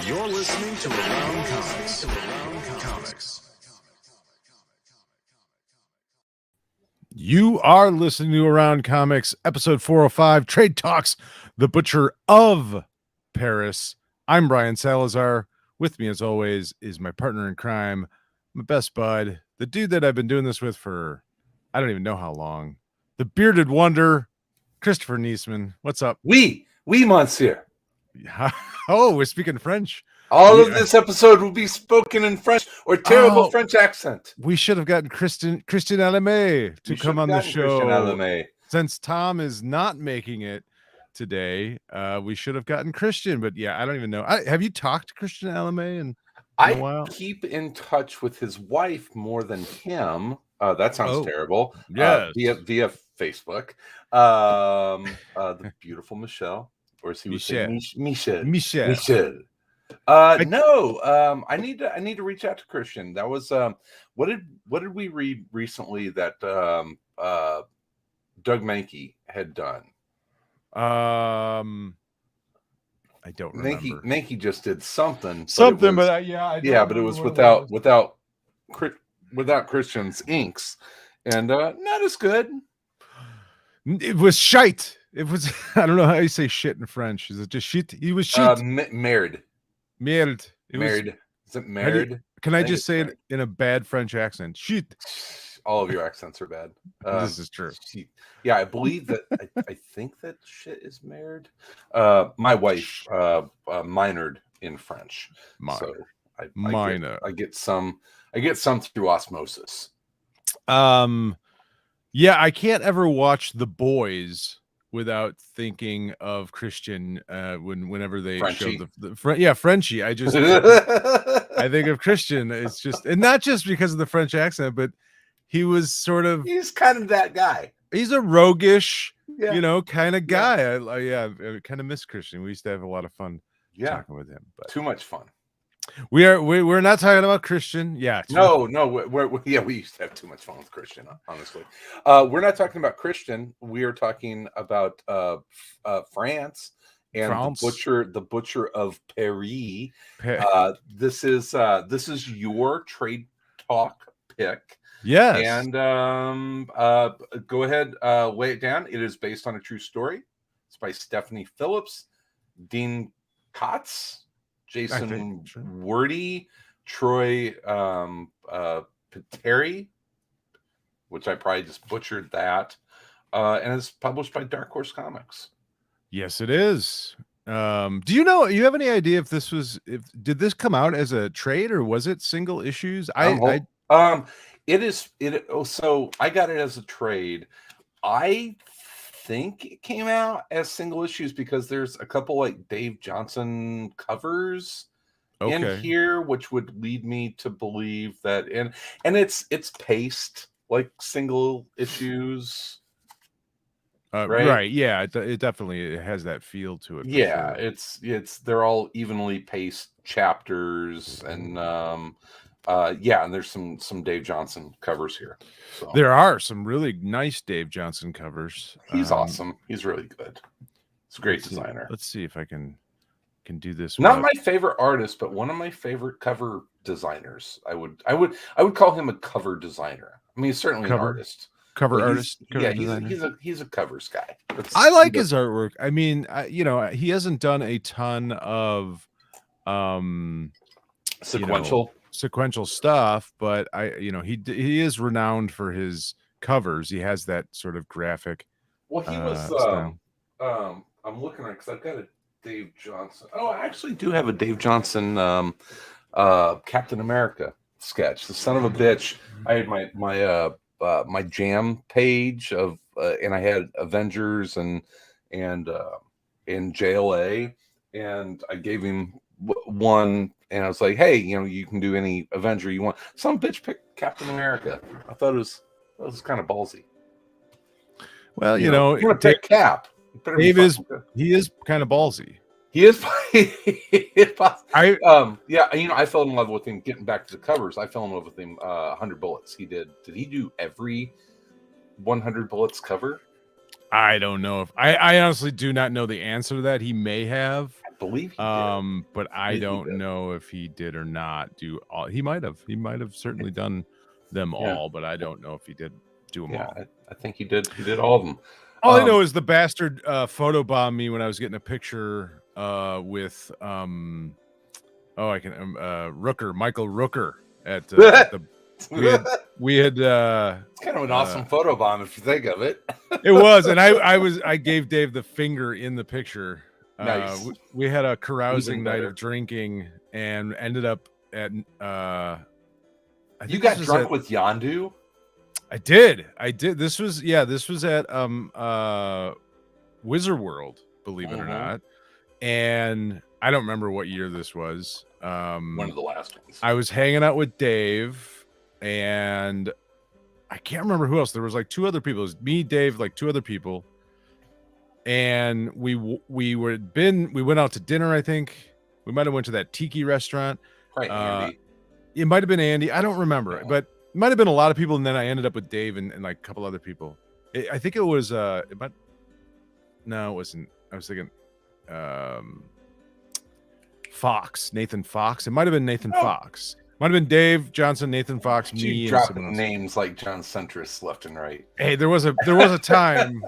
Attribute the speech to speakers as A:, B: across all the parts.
A: You're listening to Around Comics.
B: You are listening to Around Comics, episode 405, Trade Talks, the Butcher of Paris. I'm Brian Salazar. With me, as always, is my partner in crime, my best bud, the dude that I've been doing this with for, I don't even know how long, the bearded wonder, Christopher Niesman. What's up?
C: Oui, monsieur.
B: Oh, we're speaking French.
C: All of this episode will be spoken in French or terrible French accent.
B: We should have gotten Christian Alamé to come on the show. Since Tom is not making it today, we should have gotten Christian. But yeah, I don't even know. Have you talked to Christian Alamé in a while?
C: I keep in touch with his wife more than him. That sounds terrible.
B: Yeah,
C: via Facebook. The beautiful Michelle. Or as he would say, Michelle. No, I need to reach out to Christian. That was what did we read recently that Doug Mankey had done?
B: I don't remember.
C: Mankey just did something.
B: But
C: it was without Christian's inks, and not as good.
B: It was shite. It was, I don't know how you say shit in French. Is it just shit? He was shit.
C: Merde.
B: Merde.
C: Is it merde?
B: Can I just say it in a bad French accent? Shit.
C: All of your accents are bad.
B: This is true.
C: Yeah, I believe that. I think that shit is merde. My wife minored in French, so I get some through osmosis.
B: Yeah, I can't ever watch The Boys without thinking of Christian whenever they
C: Frenchie.
B: show the Frenchie. I just I think of Christian. It's just, and not just because of the French accent, but he's
C: kind of that guy.
B: He's a roguish, kind of guy. I kind of miss Christian. We used to have a lot of fun talking with him. But
C: too much fun.
B: We're not talking about Christian. Yeah.
C: No. We used to have too much fun with Christian. Honestly, we're not talking about Christian. We are talking about France and the butcher of Paris. This is your trade talk pick.
B: Yes.
C: And go ahead, lay it down. It is based on a true story. It's by Stephanie Phillips, Dean Kotz, Jason Wordy, Troy Peteri, which I probably just butchered that, and it's published by Darkhorse Comics.
B: Yes, it is. Do you have any idea if did this come out as a trade or was it single issues?
C: So I got it as a trade. I think it came out as single issues because there's a couple like Dave Johnson covers in here, which would lead me to believe that, and it's paced like single issues.
B: Right. Yeah, it definitely has that feel to it.
C: Yeah, sure. They're all evenly paced chapters, and and there's some Dave Johnson covers here. So.
B: There are some really nice Dave Johnson covers.
C: He's awesome. He's really good. He's a great designer.
B: Let's see if I can do this.
C: Not my favorite artist, but one of my favorite cover designers. I would call him a cover designer. I mean, he's certainly an artist.
B: Artist.
C: He's a covers guy.
B: I like his artwork. I mean, he hasn't done a ton of sequential stuff, but he is renowned for his covers. He has that sort of graphic.
C: Well, he was. I'm looking at it because I've got a Dave Johnson. Oh, I actually do have a Dave Johnson Captain America sketch. The son of a bitch. I had my jam page of and I had Avengers and JLA, and I gave him one, and I was like, hey, you can do any Avenger you want. Some bitch picked Captain America. I thought it was kind of ballsy.
B: Well,
C: you're gonna pick Cap.
B: He is kind of ballsy.
C: He is.
B: I
C: Yeah, I fell in love with him. Getting back to the covers, I fell in love with him. 100 Bullets. He did. Did he do every 100 Bullets cover?
B: I don't know if I honestly do not know the answer to that. He may have.
C: I believe he did.
B: But I don't know if he did or not do all. He might have certainly done them all, but I don't know if he did do them all.
C: I think he did. He did all of them.
B: All I know is the bastard photobombed me when I was getting a picture with Rooker, Michael Rooker at the we had
C: it's kind of an awesome photobomb if you think of it.
B: It was, and I gave Dave the finger in the picture.
C: Nice.
B: We had a carousing night of drinking and ended up at
C: you got drunk with Yondu?
B: I did. This was at Wizard World, believe it or not. And I don't remember what year this was.
C: One of the last ones.
B: I was hanging out with Dave, and I can't remember who else. There was like two other people. It was me, Dave, like two other people. And we went out to dinner, I think. We might have went to that tiki restaurant.
C: Right, Andy.
B: It might have been Andy. I don't remember, but it might have been a lot of people, and then I ended up with Dave and like a couple other people. I think it was no, it wasn't. I was thinking Fox, Nathan Fox. It might have been Nathan Fox. Might have been Dave Johnson, Nathan Fox, me,
C: dropping names like John Centris left and right.
B: Hey, there was a time,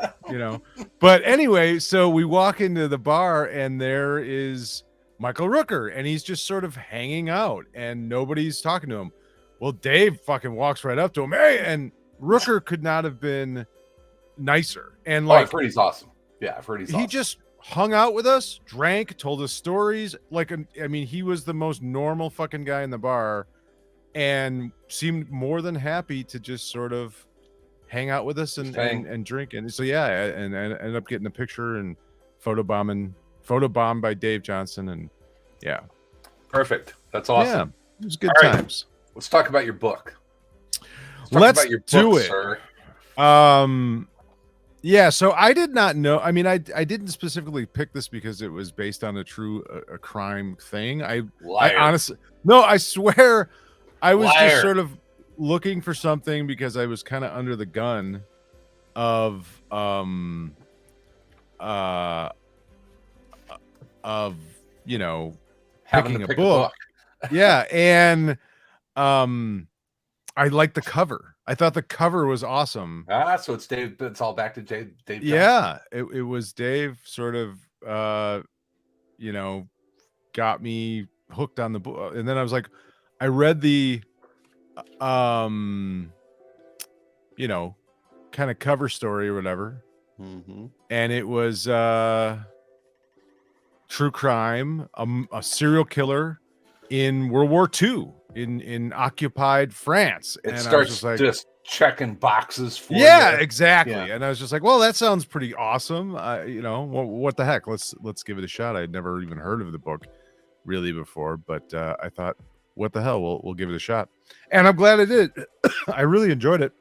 B: But anyway, so we walk into the bar and there is Michael Rooker, and he's just sort of hanging out and nobody's talking to him. Well, Dave fucking walks right up to him. Hey, and Rooker could not have been nicer. And like,
C: I've heard he's awesome. Yeah, I've heard he's awesome.
B: He just hung out with us, drank, told us stories. He was the most normal fucking guy in the bar and seemed more than happy to just sort of hang out with us and drink. And so, and ended up getting a picture and photobombed by Dave Johnson. And
C: perfect. That's awesome.
B: Yeah, it was good times.
C: Let's talk about your book.
B: Let's do it.
C: Sir.
B: Yeah, so I did not know. I mean, I didn't specifically pick this because it was based on a true crime thing. I honestly, no, I swear, I was just sort of looking for something because I was kind of under the gun of
C: having
B: picking a book. Yeah, and I liked the cover. I thought the cover was awesome.
C: So it's Dave. It's all back to Dave Johnson.
B: Yeah, it was Dave sort of, got me hooked on the book. And then I was like, I read the, kind of cover story or whatever.
C: Mm-hmm.
B: And it was true crime, a serial killer in World War II. In occupied France,
C: and starts just checking boxes for you.
B: Exactly. And I was just like, well, that sounds pretty awesome. What the heck? Let's give it a shot. I'd never even heard of the book really before, but I thought, what the hell? We'll give it a shot, and I'm glad I did. I really enjoyed it.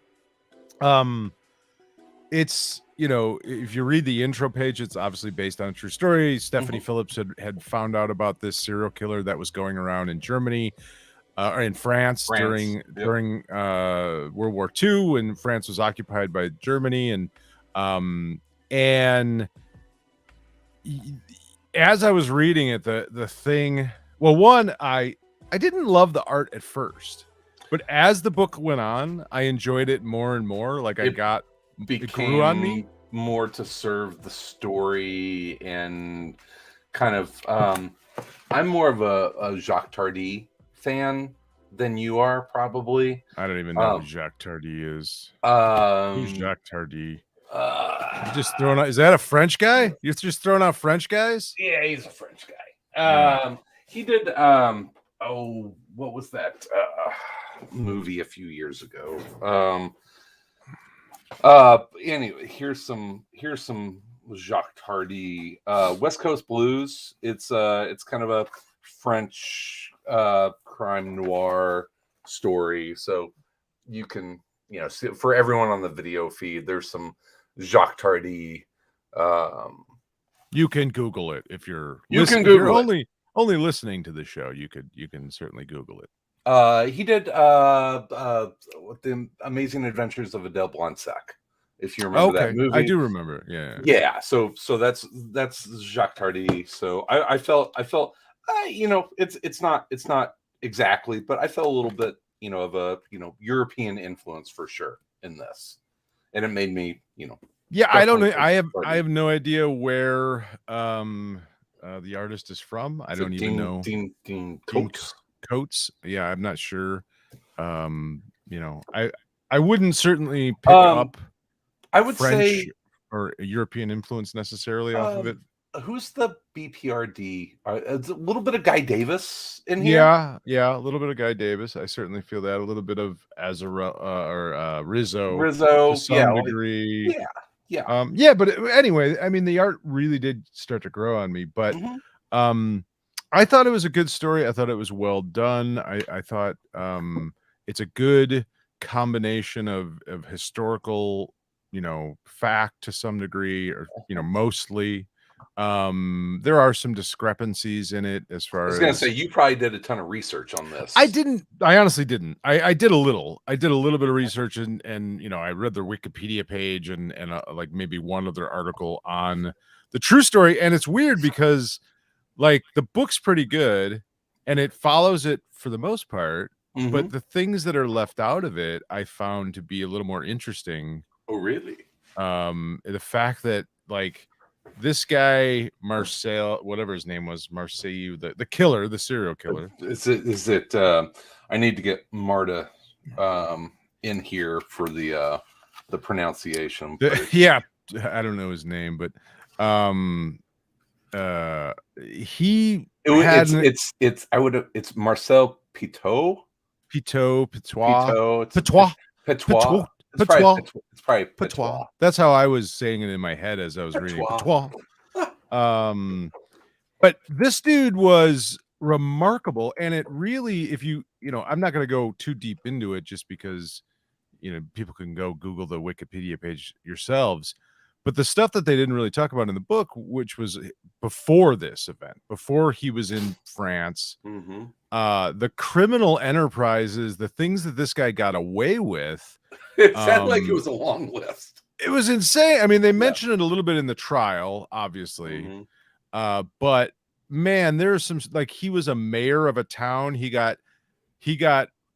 B: It's if you read the intro page, it's obviously based on a true story. Stephanie Phillips had found out about this serial killer that was going around in Germany. Or in France during World War II, when France was occupied by Germany, and as I was reading it, the thing. Well, one, I didn't love the art at first, but as the book went on, I enjoyed it more and more. Like it grew on me
C: more to serve the story and kind of. I'm more of a Jacques Tardy fan than you are, probably.
B: I don't even know who Jacques Tardy is. Who's Jacques Tardy? Just throwing out. Is that a French guy? You're just throwing out French guys?
C: Yeah, he's a French guy. He did. What was that movie a few years ago? Anyway, here's some Jacques Tardy. West Coast Blues. It's kind of a French crime noir story, so you can see, for everyone on the video feed, there's some Jacques Tardy
B: You can Google it if you're only listening to the show. You can certainly Google it.
C: He did the Amazing Adventures of Adele Blanc-Sec. If you remember that movie,
B: I do remember.
C: Yeah. So that's Jacques Tardy. So I felt it's not exactly, but I felt a little bit of a European influence for sure in this, and it made me
B: Yeah, I don't know. I have no idea where the artist is from. I don't even know.
C: Dean Kotz.
B: Kotz. Yeah, I'm not sure. I wouldn't certainly pick up.
C: I would
B: French
C: say
B: or European influence necessarily off of it.
C: Who's the BPRD? It's a little bit of Guy Davis in here.
B: Yeah, a little bit of Guy Davis. I certainly feel that. A little bit of Rizzo to some degree.
C: Yeah.
B: But anyway, I mean, the art really did start to grow on me. But I thought it was a good story. I thought it was well done. I thought it's a good combination of historical fact to some degree, or mostly. There are some discrepancies in it as far as.
C: I was gonna say, you probably did a ton of research on this.
B: I honestly didn't. I did a little bit of research, and I read their Wikipedia page and like maybe one other article on the true story. And it's weird because like the book's pretty good and it follows it for the most part, but the things that are left out of it I found to be a little more interesting.
C: Oh, really?
B: The fact that like this guy Marcel, whatever his name was, Marcel, the killer, the serial killer.
C: Is it? I need to get Marta in here for the pronunciation.
B: Yeah, I don't know his name, but
C: it's Marcel Pitois. It's probably Patois.
B: That's how I was saying it in my head as I was reading Patois. But this dude was remarkable, and it really, if I'm not going to go too deep into it just because people can go Google the Wikipedia page yourselves. But the stuff that they didn't really talk about in the book, which was before this event, before he was in France, the criminal enterprises, the things that this guy got away with.
C: It sounded like it was a long list.
B: It was insane. I mean, they mentioned it a little bit in the trial, obviously. But man, there's some, like, he was a mayor of a town. He got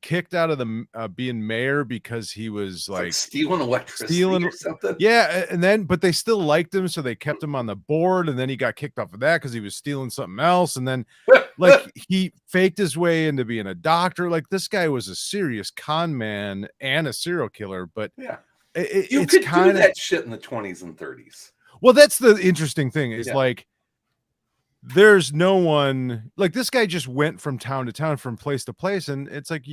B: kicked out of the being mayor because he was like
C: stealing electricity or something.
B: Yeah, and but they still liked him, so they kept him on the board, and then he got kicked off of that because he was stealing something else, and then like he faked his way into being a doctor. Like, this guy was a serious con man and a serial killer. But
C: yeah, you could do that shit in the 20s and 30s.
B: Well, that's the interesting thing. Is like, there's no one, like, this guy just went from town to town, from place to place, and it's like,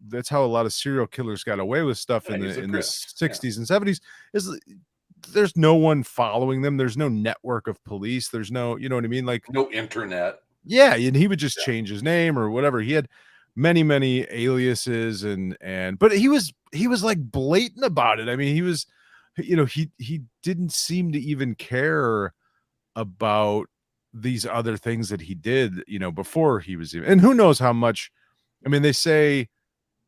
B: that's how a lot of serial killers got away with stuff in the 60s and 70s. Is there's no one following them, there's no network of police, there's no, you know what I mean, like
C: no internet.
B: Yeah, and he would just change his name or whatever. He had many aliases, but he was like blatant about it. I mean, he was, he didn't seem to even care about these other things that he did, before he was even, and who knows how much. I mean, they say,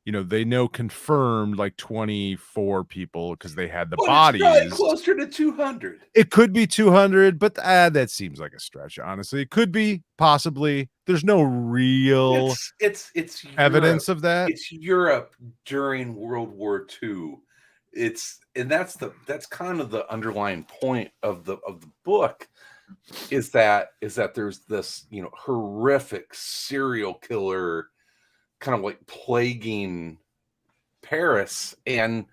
B: they know confirmed like 24 people because they had the bodies.
C: It's probably closer to 200.
B: It could be 200, but that seems like a stretch. Honestly, it could be, possibly. There's no real
C: it's
B: evidence
C: Europe.
B: of that.
C: It's Europe during World War II. That's kind of the underlying point of the book. Is that there's this horrific serial killer kind of like plaguing Paris, and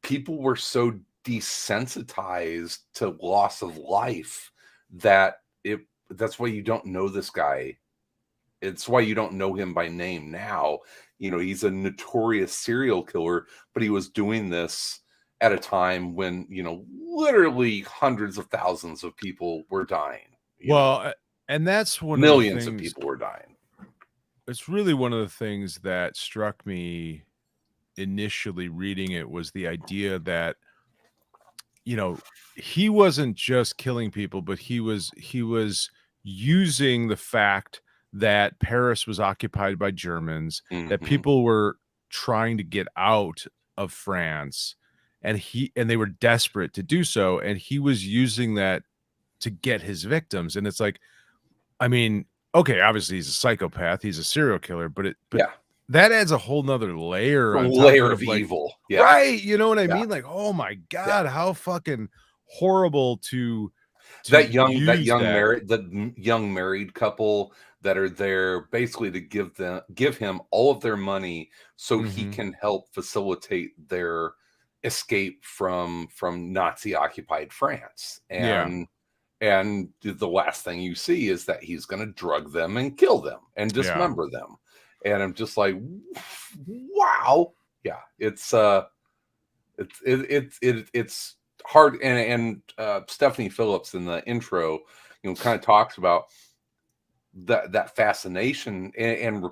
C: people were so desensitized to loss of life that's why you don't know this guy. It's why you don't know him by name now. He's a notorious serial killer, but he was doing this at a time when, literally hundreds of thousands of people were dying.
B: And that's one
C: millions of people were dying.
B: It's really one of the things that struck me initially reading it, was the idea that you know, he wasn't just killing people, but he was using the fact that Paris was occupied by Germans, that people were trying to get out of France, and they were desperate to do so, and he was using that to get his victims. And it's like, I mean, okay, obviously he's a psychopath, he's a serial killer, but that adds a whole nother layer on top
C: of
B: like,
C: evil.
B: Right. You know what I mean? Like, oh my God, how fucking horrible to
C: that young married couple that are there basically to give him all of their money so he can help facilitate their escape from Nazi occupied France. And the last thing you see is that he's going to drug them and kill them and dismember them. And I'm just like, wow. Yeah, it's hard. And Stephanie Phillips in the intro, kind of talks about that fascination and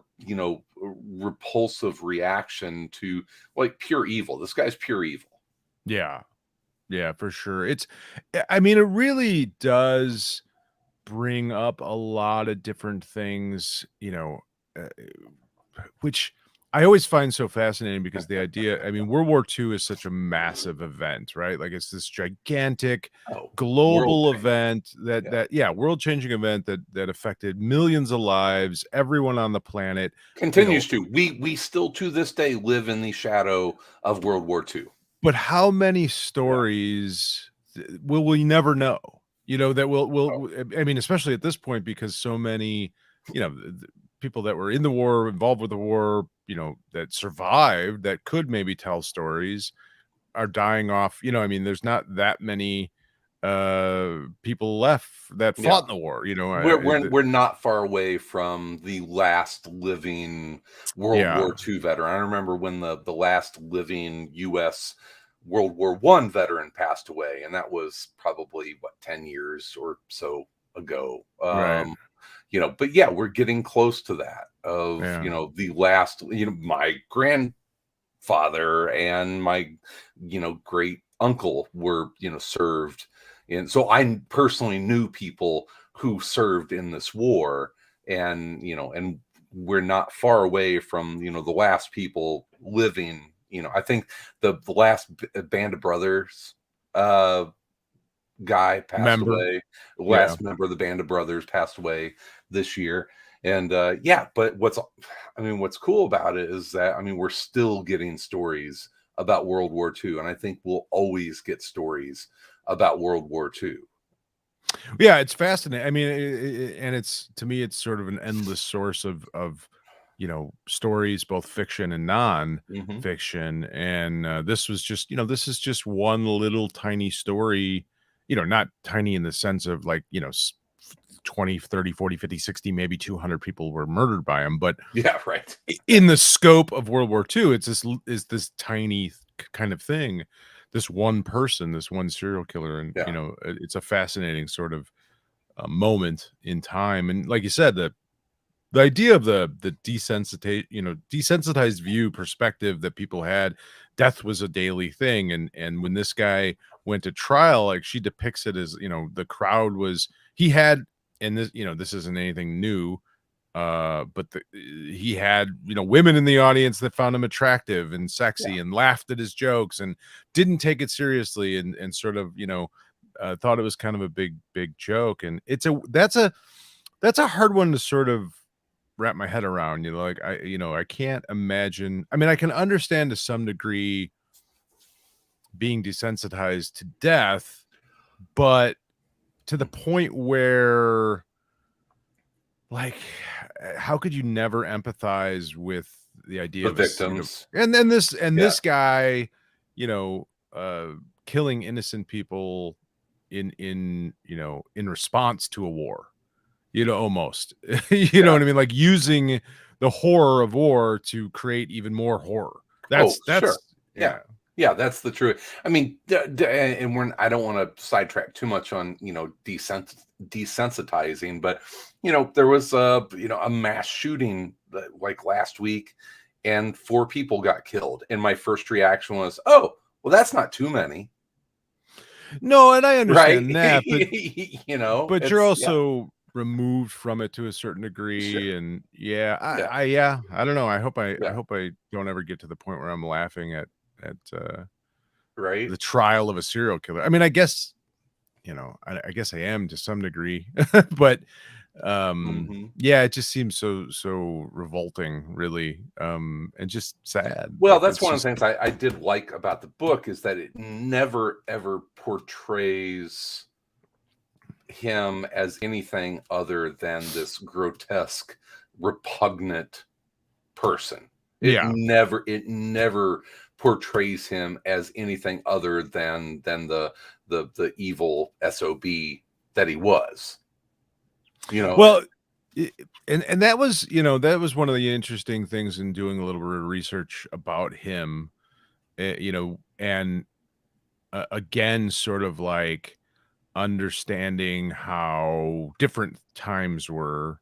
C: repulsive reaction to like pure evil. This guy's pure evil.
B: Yeah, for sure. I mean, it really does bring up a lot of different things, which I always find so fascinating, because the idea, I mean, World War II is such a massive event, right? Like, it's this gigantic global event world-changing event that affected millions of lives, everyone on the planet.
C: Continues to. We still to this day live in the shadow of World War II.
B: But how many stories will we never know? That will I mean, especially at this point, because so many, people that were in the war, involved with the war, that survived, that could maybe tell stories, are dying off. I mean, there's not that many people left that fought in the war.
C: We're not far away from the last living World War II veteran. I remember when the last living U.S. World War I veteran passed away, and that was probably 10 years or so ago.
B: Right.
C: But yeah, we're getting close to that of, the last, my grandfather and my, great uncle were, served. And so I personally knew people who served in this war, and, and we're not far away from, the last people living. I think the last Band of Brothers, guy passed away. The last member of the Band of Brothers passed away this year. And but what's cool about it is that, I mean, we're still getting stories about World War II, and I think we'll always get stories about World War II.
B: Yeah, it's fascinating. I mean, and it's, to me, it's sort of an endless source of stories, both fiction and non-fiction. And this was just, this is just one little tiny story, not tiny in the sense of like, 20, 30, 40, 50, 60, maybe 200 people were murdered by him. But in the scope of World War II, it's this tiny kind of thing, this one person, this one serial killer. And, it's a fascinating sort of moment in time. And like you said, the idea of the desensitized view perspective that people had, death was a daily thing. And when this guy went to trial, like, she depicts it as, the crowd was, he had, and this, this isn't anything new, but he had, women in the audience that found him attractive and sexy and laughed at his jokes and didn't take it seriously, and sort of, thought it was kind of a big joke. And that's a hard one to sort of wrap my head around. Like, I can't imagine. I mean, I can understand to some degree being desensitized to death, but to the point where, like, how could you never empathize with the idea of
C: victims?
B: And then this guy, killing innocent people in response to a war, almost, know what I mean? Like, using the horror of war to create even more horror. That's
C: sure. Yeah, that's the truth. I mean, and I don't want to sidetrack too much on, desensitizing, but, there was a mass shooting like last week, and 4 people got killed. And my first reaction was, oh, well, that's not too many.
B: No, and I
C: right?
B: understand that, but
C: You know,
B: but you're
C: it's yeah,
B: also removed from it to a certain
C: sure,
B: degree, and yeah,
C: yeah,
B: I don't know. I
C: yeah,
B: hope I don't ever get to the point where I'm laughing at
C: right.
B: the trial of a serial killer. I mean, I guess, I guess I am to some degree, but
C: Hmm.
B: yeah, it just seems so revolting, really, and just sad.
C: Well,
B: Like
C: that's
B: it's
C: one of the
B: just
C: things I did like about the book is that it never ever portrays him as anything other than this grotesque, repugnant person.
B: yeah.
C: It never portrays him as anything other than the evil SOB that he was. You know,
B: Well, I and that was, that was one of the interesting things in doing a little bit of research about him, and, again, sort of like understanding how different times were,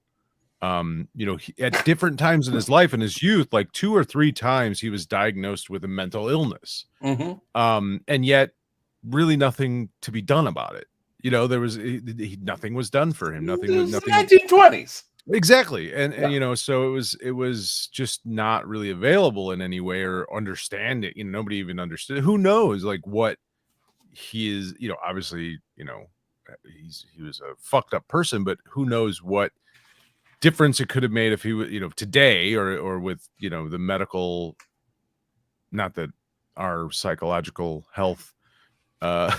B: at different times in his life, in his youth, like 2 or 3 times he was diagnosed with a mental illness,
C: mhm.
B: and yet really nothing to be done about it. There was nothing was done for him.
C: It
B: Nothing
C: was the
B: nothing
C: 1920s.
B: Exactly, and
C: Yeah.
B: so it was just not really available in any way or understand it. Nobody even understood. Who knows, like what he is? Obviously, he was a fucked up person, but who knows what difference it could have made if he was, today or with the medical. Not that our psychological health uh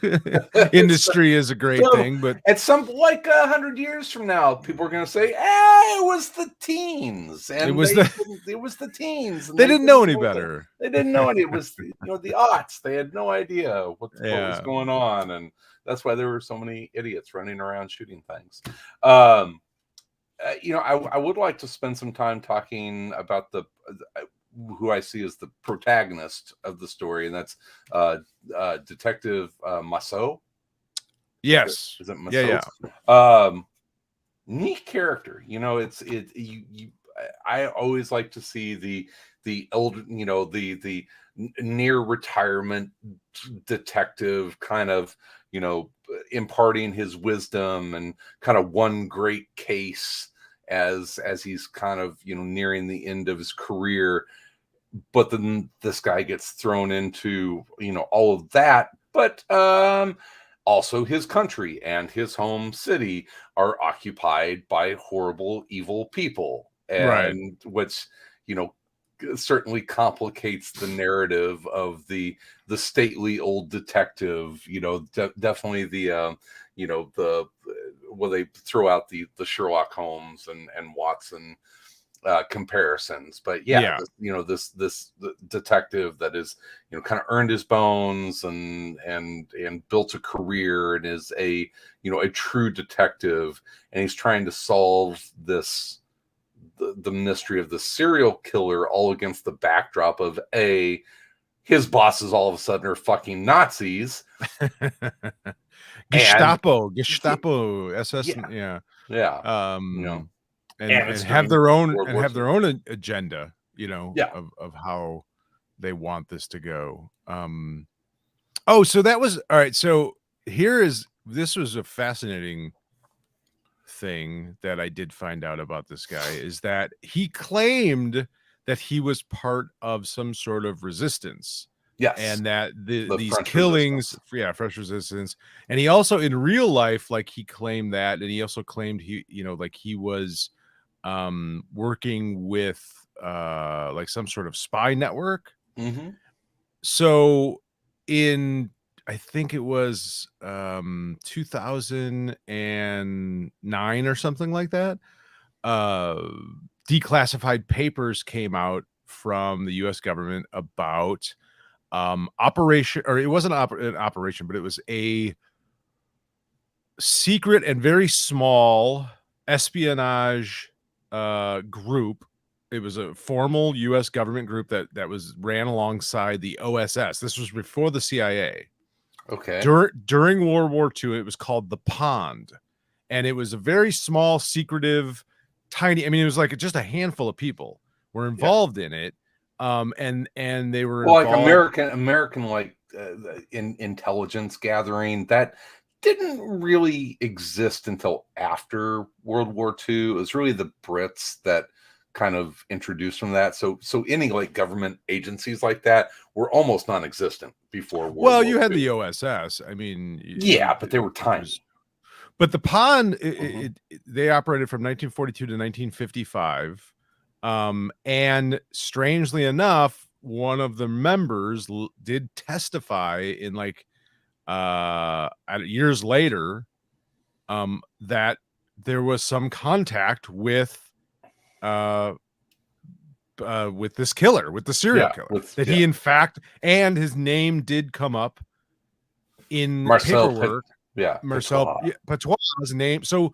C: so,
B: industry is a great
C: so
B: thing, but
C: at some like 100 years from now, people are going to say, "Ah, it was the teens,"
B: it
C: and
B: was the
C: it was the teens, and
B: they
C: they
B: didn't know
C: didn't
B: any
C: know
B: better.
C: they didn't know any. It was the aughts. They had no idea what was
B: Yeah.
C: going on, and that's why there were so many idiots running around shooting things. Um, I would like to spend some time talking about who I see as the protagonist of the story, and that's uh, Detective Masso.
B: Yes.
C: Is it
B: Yeah,
C: Masso?
B: yeah.
C: Neat character. I always like to see the elder, the near retirement detective kind of, imparting his wisdom and kind of one great case as he's kind of, nearing the end of his career. But then this guy gets thrown into, all of that. But also his country and his home city are occupied by horrible, evil people,
B: Right.
C: and which, you know, certainly complicates the narrative of the stately old detective. Definitely the well, they throw out the Sherlock Holmes and Watson comparisons, but yeah,
B: Yeah.
C: this detective that is, kind of earned his bones and built a career and is a true detective, and he's trying to solve the mystery of the serial killer, all against the backdrop of his bosses all of a sudden are fucking Nazis. And
B: Gestapo, SS,
C: yeah,
B: yeah.
C: yeah,
B: Um,
C: and
B: and
C: it's
B: have
C: during
B: their own
C: World War II.
B: agenda,
C: Yeah.
B: of how they want this to go. Oh, so that was all right. So this was a fascinating thing that I did find out about this guy, is that he claimed that he was part of some sort of resistance,
C: Yes.
B: and that
C: The
B: these
C: French
B: killings,
C: resistance.
B: yeah, fresh resistance. And he also in real life, like he claimed that, and he also claimed like he was working with like some sort of spy network.
C: Hmm.
B: So in I think it was 2009 or something like that, uh declassified papers came out from the US government about operation, or it wasn't an operation, but it was a secret and very small espionage group. It was a formal US government group that was ran alongside the OSS. This was before the CIA.
C: Okay.
B: During World War II, it was called the Pond, and it was a very small, secretive, tiny. I mean, it was like just a handful of people were
C: Yeah.
B: involved in it, and they were
C: Well, like
B: involved.
C: American, like intelligence gathering that didn't really exist until after World War II. It was really the Brits that kind of introduced from that. So any like government agencies like that were almost non-existent before World War
B: you had
C: II.
B: the OSS. I mean,
C: but they were tiny.
B: But the pond, they operated from 1942 to 1955. And strangely enough, one of the members did testify in like years later that there was some contact with this killer, with the serial killer, he in fact, and his name did come up in paperwork. Marcel Petois' name. So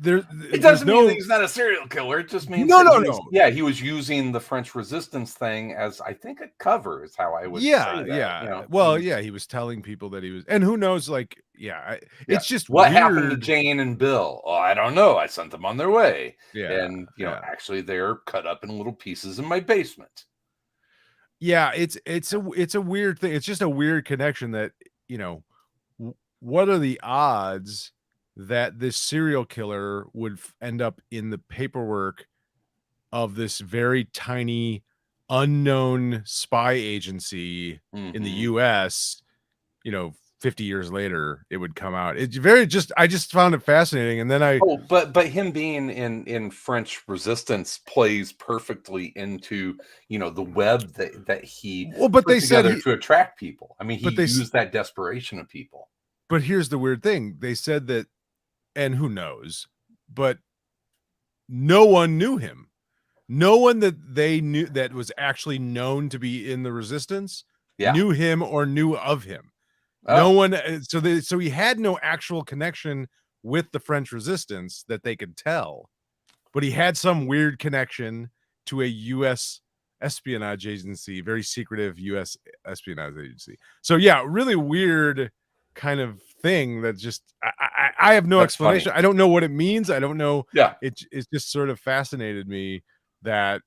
C: it doesn't mean he's not a serial killer. It just means he was using the French Resistance thing as, I think, a cover is how I would say that. You know?
B: Well, he was telling people that he was, and who knows, like, it's just
C: what
B: weird.
C: happened to Jane and Bill? Oh, I don't know. I sent them on their way. And actually they're cut up in little pieces in my basement.
B: It's a weird thing. It's just a weird connection that, what are the odds that this serial killer would end up in the paperwork of this very tiny unknown spy agency in the US, 50 years later, it would come out. It's I just found it fascinating. And then
C: but him being in French Resistance plays perfectly into, the web that he
B: put together
C: to attract people. I mean, he used that desperation of people.
B: But here's the weird thing. They said that, and who knows, but no one knew him. No one that they knew that was actually known to be in the Resistance knew him or knew of him. No one. So he had no actual connection with the French Resistance that they could tell, but he had some weird connection to a U.S. espionage agency, very secretive U.S. espionage agency. So really weird kind of thing that just I have no explanation. Funny. I don't know what it means. I don't know. It's just sort of fascinated me that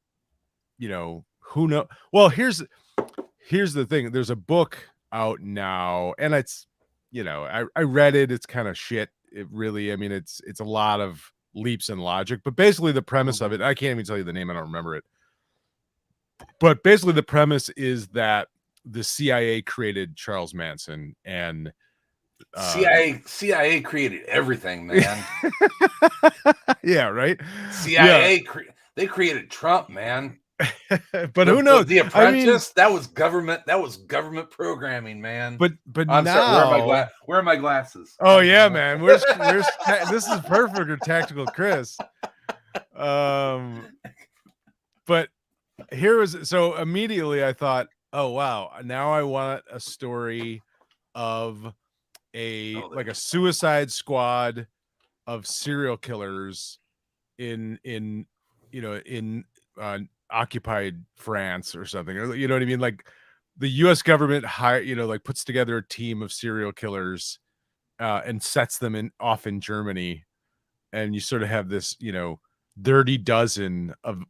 B: who know. Well, here's the thing. There's a book out now, and it's I read it. It's kind of shit. It really, I mean, it's a lot of leaps in logic, but basically the premise of it, I can't even tell you the name. I don't remember it. But basically the premise is that the CIA created Charles Manson, and
C: CIA created everything, man.
B: Right.
C: CIA they created Trump, man.
B: But who knows?
C: The Apprentice, that was government programming, man.
B: But
C: I'm
B: now,
C: sorry, where are my glasses?
B: Oh yeah, man. Where's this is perfect for Tactical Chris. But so immediately I thought, oh wow, now I want a story of a Suicide Squad of serial killers in occupied France or something, or you know what I mean, like the US government puts together a team of serial killers and sets them off in Germany, and you sort of have this dirty dozen of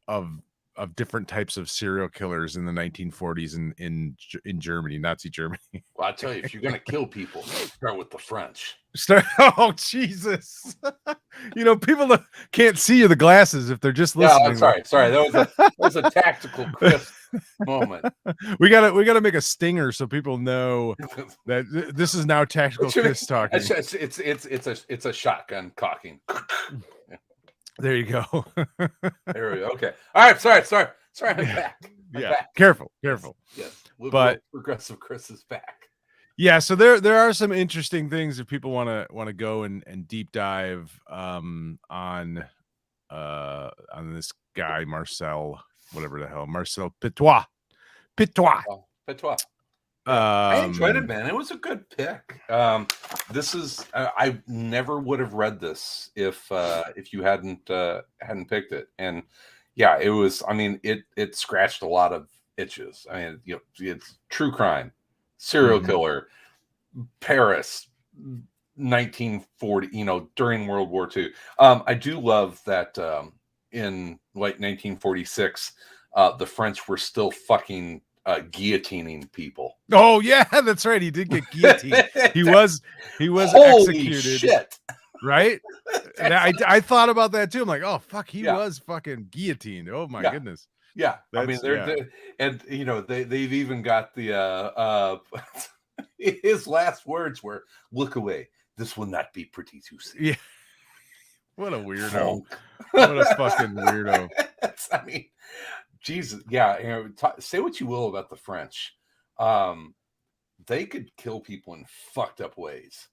B: different types of serial killers in the 1940s in Germany, Nazi Germany.
C: Well, I tell you, if you're gonna kill people, start with the French.
B: Oh Jesus! People can't see you the glasses if they're just listening.
C: Yeah, I'm sorry. That was a Tactical Chris moment.
B: We gotta make a stinger so people know that this is now Tactical Chris talking.
C: It's a shotgun cocking.
B: There you go.
C: There we go. Okay. All right. Sorry. I'm back. Back.
B: Careful.
C: Yes.
B: But
C: Progressive Chris is back.
B: Yeah. So there are some interesting things if people want to go and deep dive on this guy Marcel Petois.
C: I enjoyed it, man. It was a good pick. This is I never would have read this if you hadn't picked it. And it was. I mean, it scratched a lot of itches. I mean, it's true crime, serial killer, Paris, 1940. During World War II. I do love that in like 1946, the French were still fucking guillotining people.
B: Oh yeah, that's right. He did get guillotined. He was
C: Holy
B: executed.
C: Shit.
B: Right? And I thought about that too. I'm like, oh fuck, he
C: Yeah.
B: was fucking guillotined. Oh my
C: Yeah.
B: goodness.
C: Yeah, I mean,
B: That's
C: and you know, they've even got the his last words were, "Look away. This will not be pretty to see."
B: Yeah. What a weirdo.
C: Funk.
B: What a fucking weirdo.
C: I mean, Jesus. Yeah, you know, say what you will about the French. They could kill people in fucked up ways.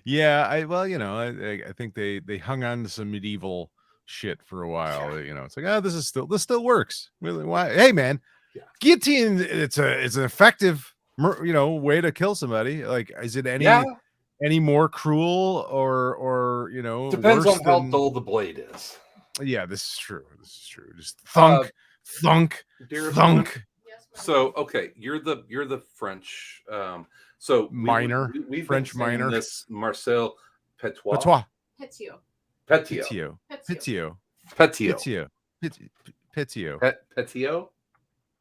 B: Yeah, I think they hung on to some medieval shit for a while. You know, it's like, oh, this still works. Really? Why? Hey, man, guillotine. It's an effective, way to kill somebody. Like, is it any more cruel or
C: Depends
B: worse
C: on how
B: than...
C: dull the blade is.
B: Yeah, this is true. Just thunk, thunk, thunk.
C: So okay, you're the French. So
B: minor,
C: we've
B: French minor.
C: This Marcel Petois.
B: Petio.
C: Petio.
B: Petio.
C: Petio.
B: Petio. Petio.
C: Petio.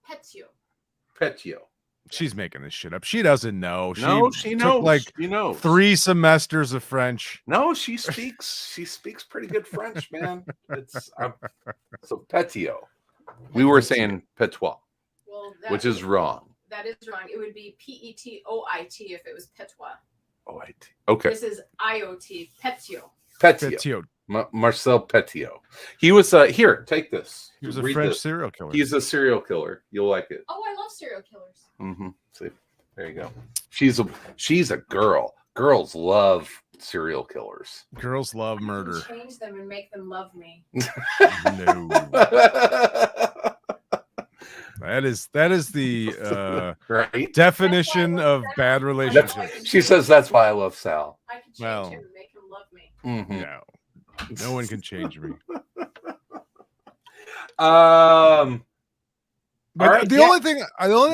D: Petio.
C: Petio.
B: She's making this shit up. She doesn't know.
C: She knows.
B: She knows 3 semesters of French.
C: No, she speaks pretty good French, man. It's so Petio. We were saying Petois, which is wrong.
D: That is wrong. It would be Petioit if it was Petois.
C: OIT. Okay.
D: This is IOT. Petio.
C: Petio. Marcel Petio. He was here. Take this.
B: He was a French serial killer.
C: He's a serial killer. You'll like it.
D: Oh, I love serial killers.
C: Mm-hmm. See, there you go. She's a girl. Girls love serial killers.
B: Girls love murder.
D: Change them and make them love me.
B: No. That is the
C: right?
B: definition of bad relationships.
C: She says that's why I love Sal.
D: I can change him and make him love me.
C: Mm-hmm.
B: No one can change me. But the only thing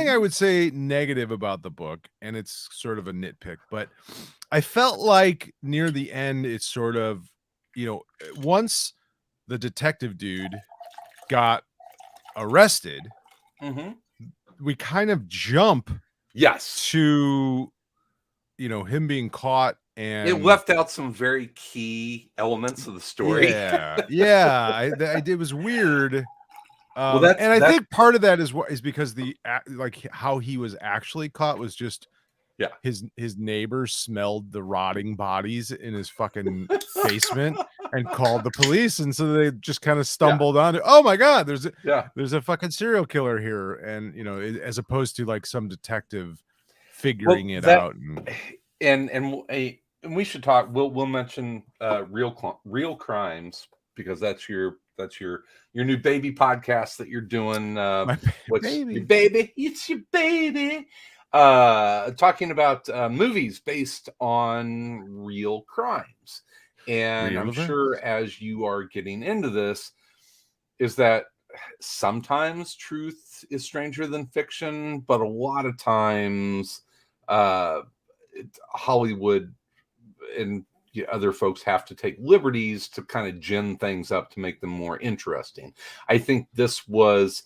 B: I would say negative about the book, and it's sort of a nitpick, but I felt like near the end, it's sort of, once the detective dude got arrested, we kind of jump to him being caught, and
C: it left out some very key elements of the story.
B: It was weird.
C: Well,
B: I think part of that is because how he was actually caught was just his neighbors smelled the rotting bodies in his fucking basement and called the police, and so they just kind of stumbled on it. Oh my god, there's a fucking serial killer here, and as opposed to like some detective figuring it out.
C: And we should talk. We'll mention real crimes, because that's your new baby podcast that you're doing.
B: Baby.
C: Your baby? It's your baby. Talking about movies based on real crimes. And I'm sure as you are getting into this, is that sometimes truth is stranger than fiction, but a lot of times Hollywood and other folks have to take liberties to kind of gin things up to make them more interesting. I think this was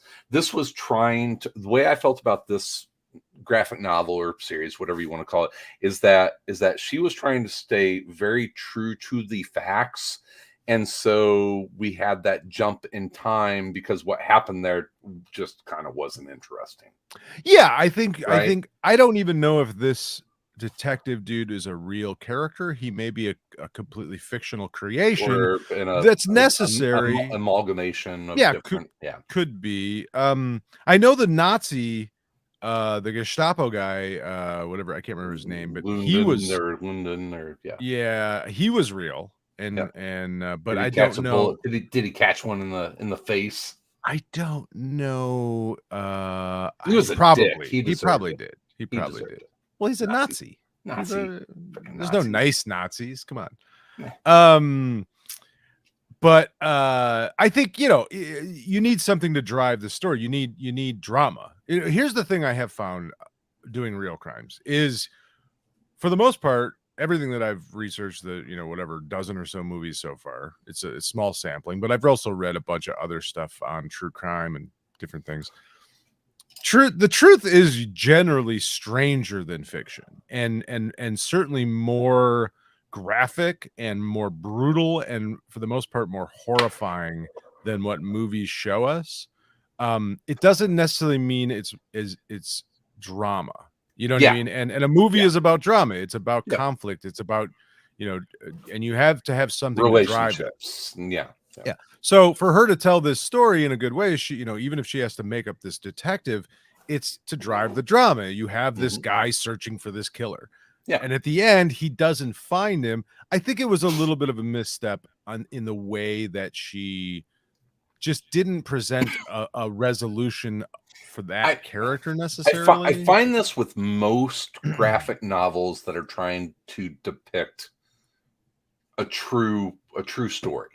C: trying to, the way I felt about this graphic novel or series, whatever you want to call it, is that she was trying to stay very true to the facts. And so we had that jump in time because what happened there just kind of wasn't interesting.
B: Yeah, I think I don't even know if this detective dude is a real character. He may be a completely fictional creation that's necessary.
C: Amalgamation of
B: could be. I know the Nazi, the Gestapo guy, whatever, I can't remember his name, but he was he was real. But I don't know.
C: Did he catch one in the face?
B: I don't know.
C: He was
B: probably.
C: He
B: probably did. He probably did. Well, he's a Nazi. There's no nice Nazis. Come on. But I think you need something to drive the story. You need drama. Here's the thing I have found doing real crimes is, for the most part, everything that I've researched, whatever dozen or so movies so far, it's a small sampling, but I've also read a bunch of other stuff on true crime and different things. The truth is generally stranger than fiction, and certainly more graphic and more brutal, and for the most part more horrifying than what movies show us. It doesn't necessarily mean it's drama. You know what I mean? And a movie is about drama. It's about conflict. It's about, and you have to have something to drive it.
C: Yeah.
B: So for her to tell this story in a good way, she, even if she has to make up this detective, it's to drive the drama. You have this guy searching for this killer.
C: Yeah.
B: And at the end, he doesn't find him. I think it was a little bit of a misstep in the way that she just didn't present a resolution for that character necessarily.
C: I find this with most graphic novels that are trying to depict a true story.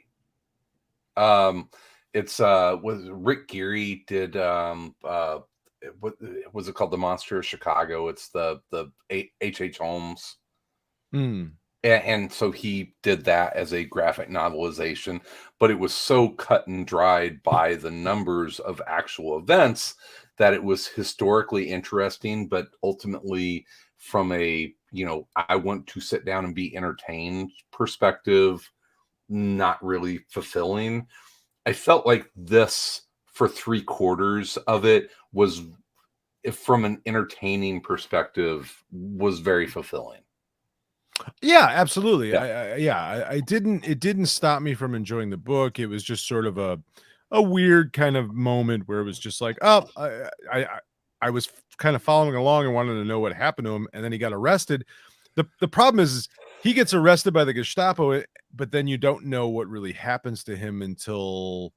C: It's was Rick Geary did what was it called? The Monster of Chicago. It's the H.H. Holmes. And so he did that as a graphic novelization, but it was so cut and dried by the numbers of actual events that it was historically interesting, but ultimately from a, I want to sit down and be entertained perspective, not really fulfilling. I felt like this, for 3/4 of it, was, from an entertaining perspective, was very fulfilling.
B: Yeah, absolutely. It didn't stop me from enjoying the book. It was just sort of a weird kind of moment where it was just like, oh, I was kind of following along and wanted to know what happened to him, and then he got arrested. The problem is he gets arrested by the Gestapo, but then you don't know what really happens to him until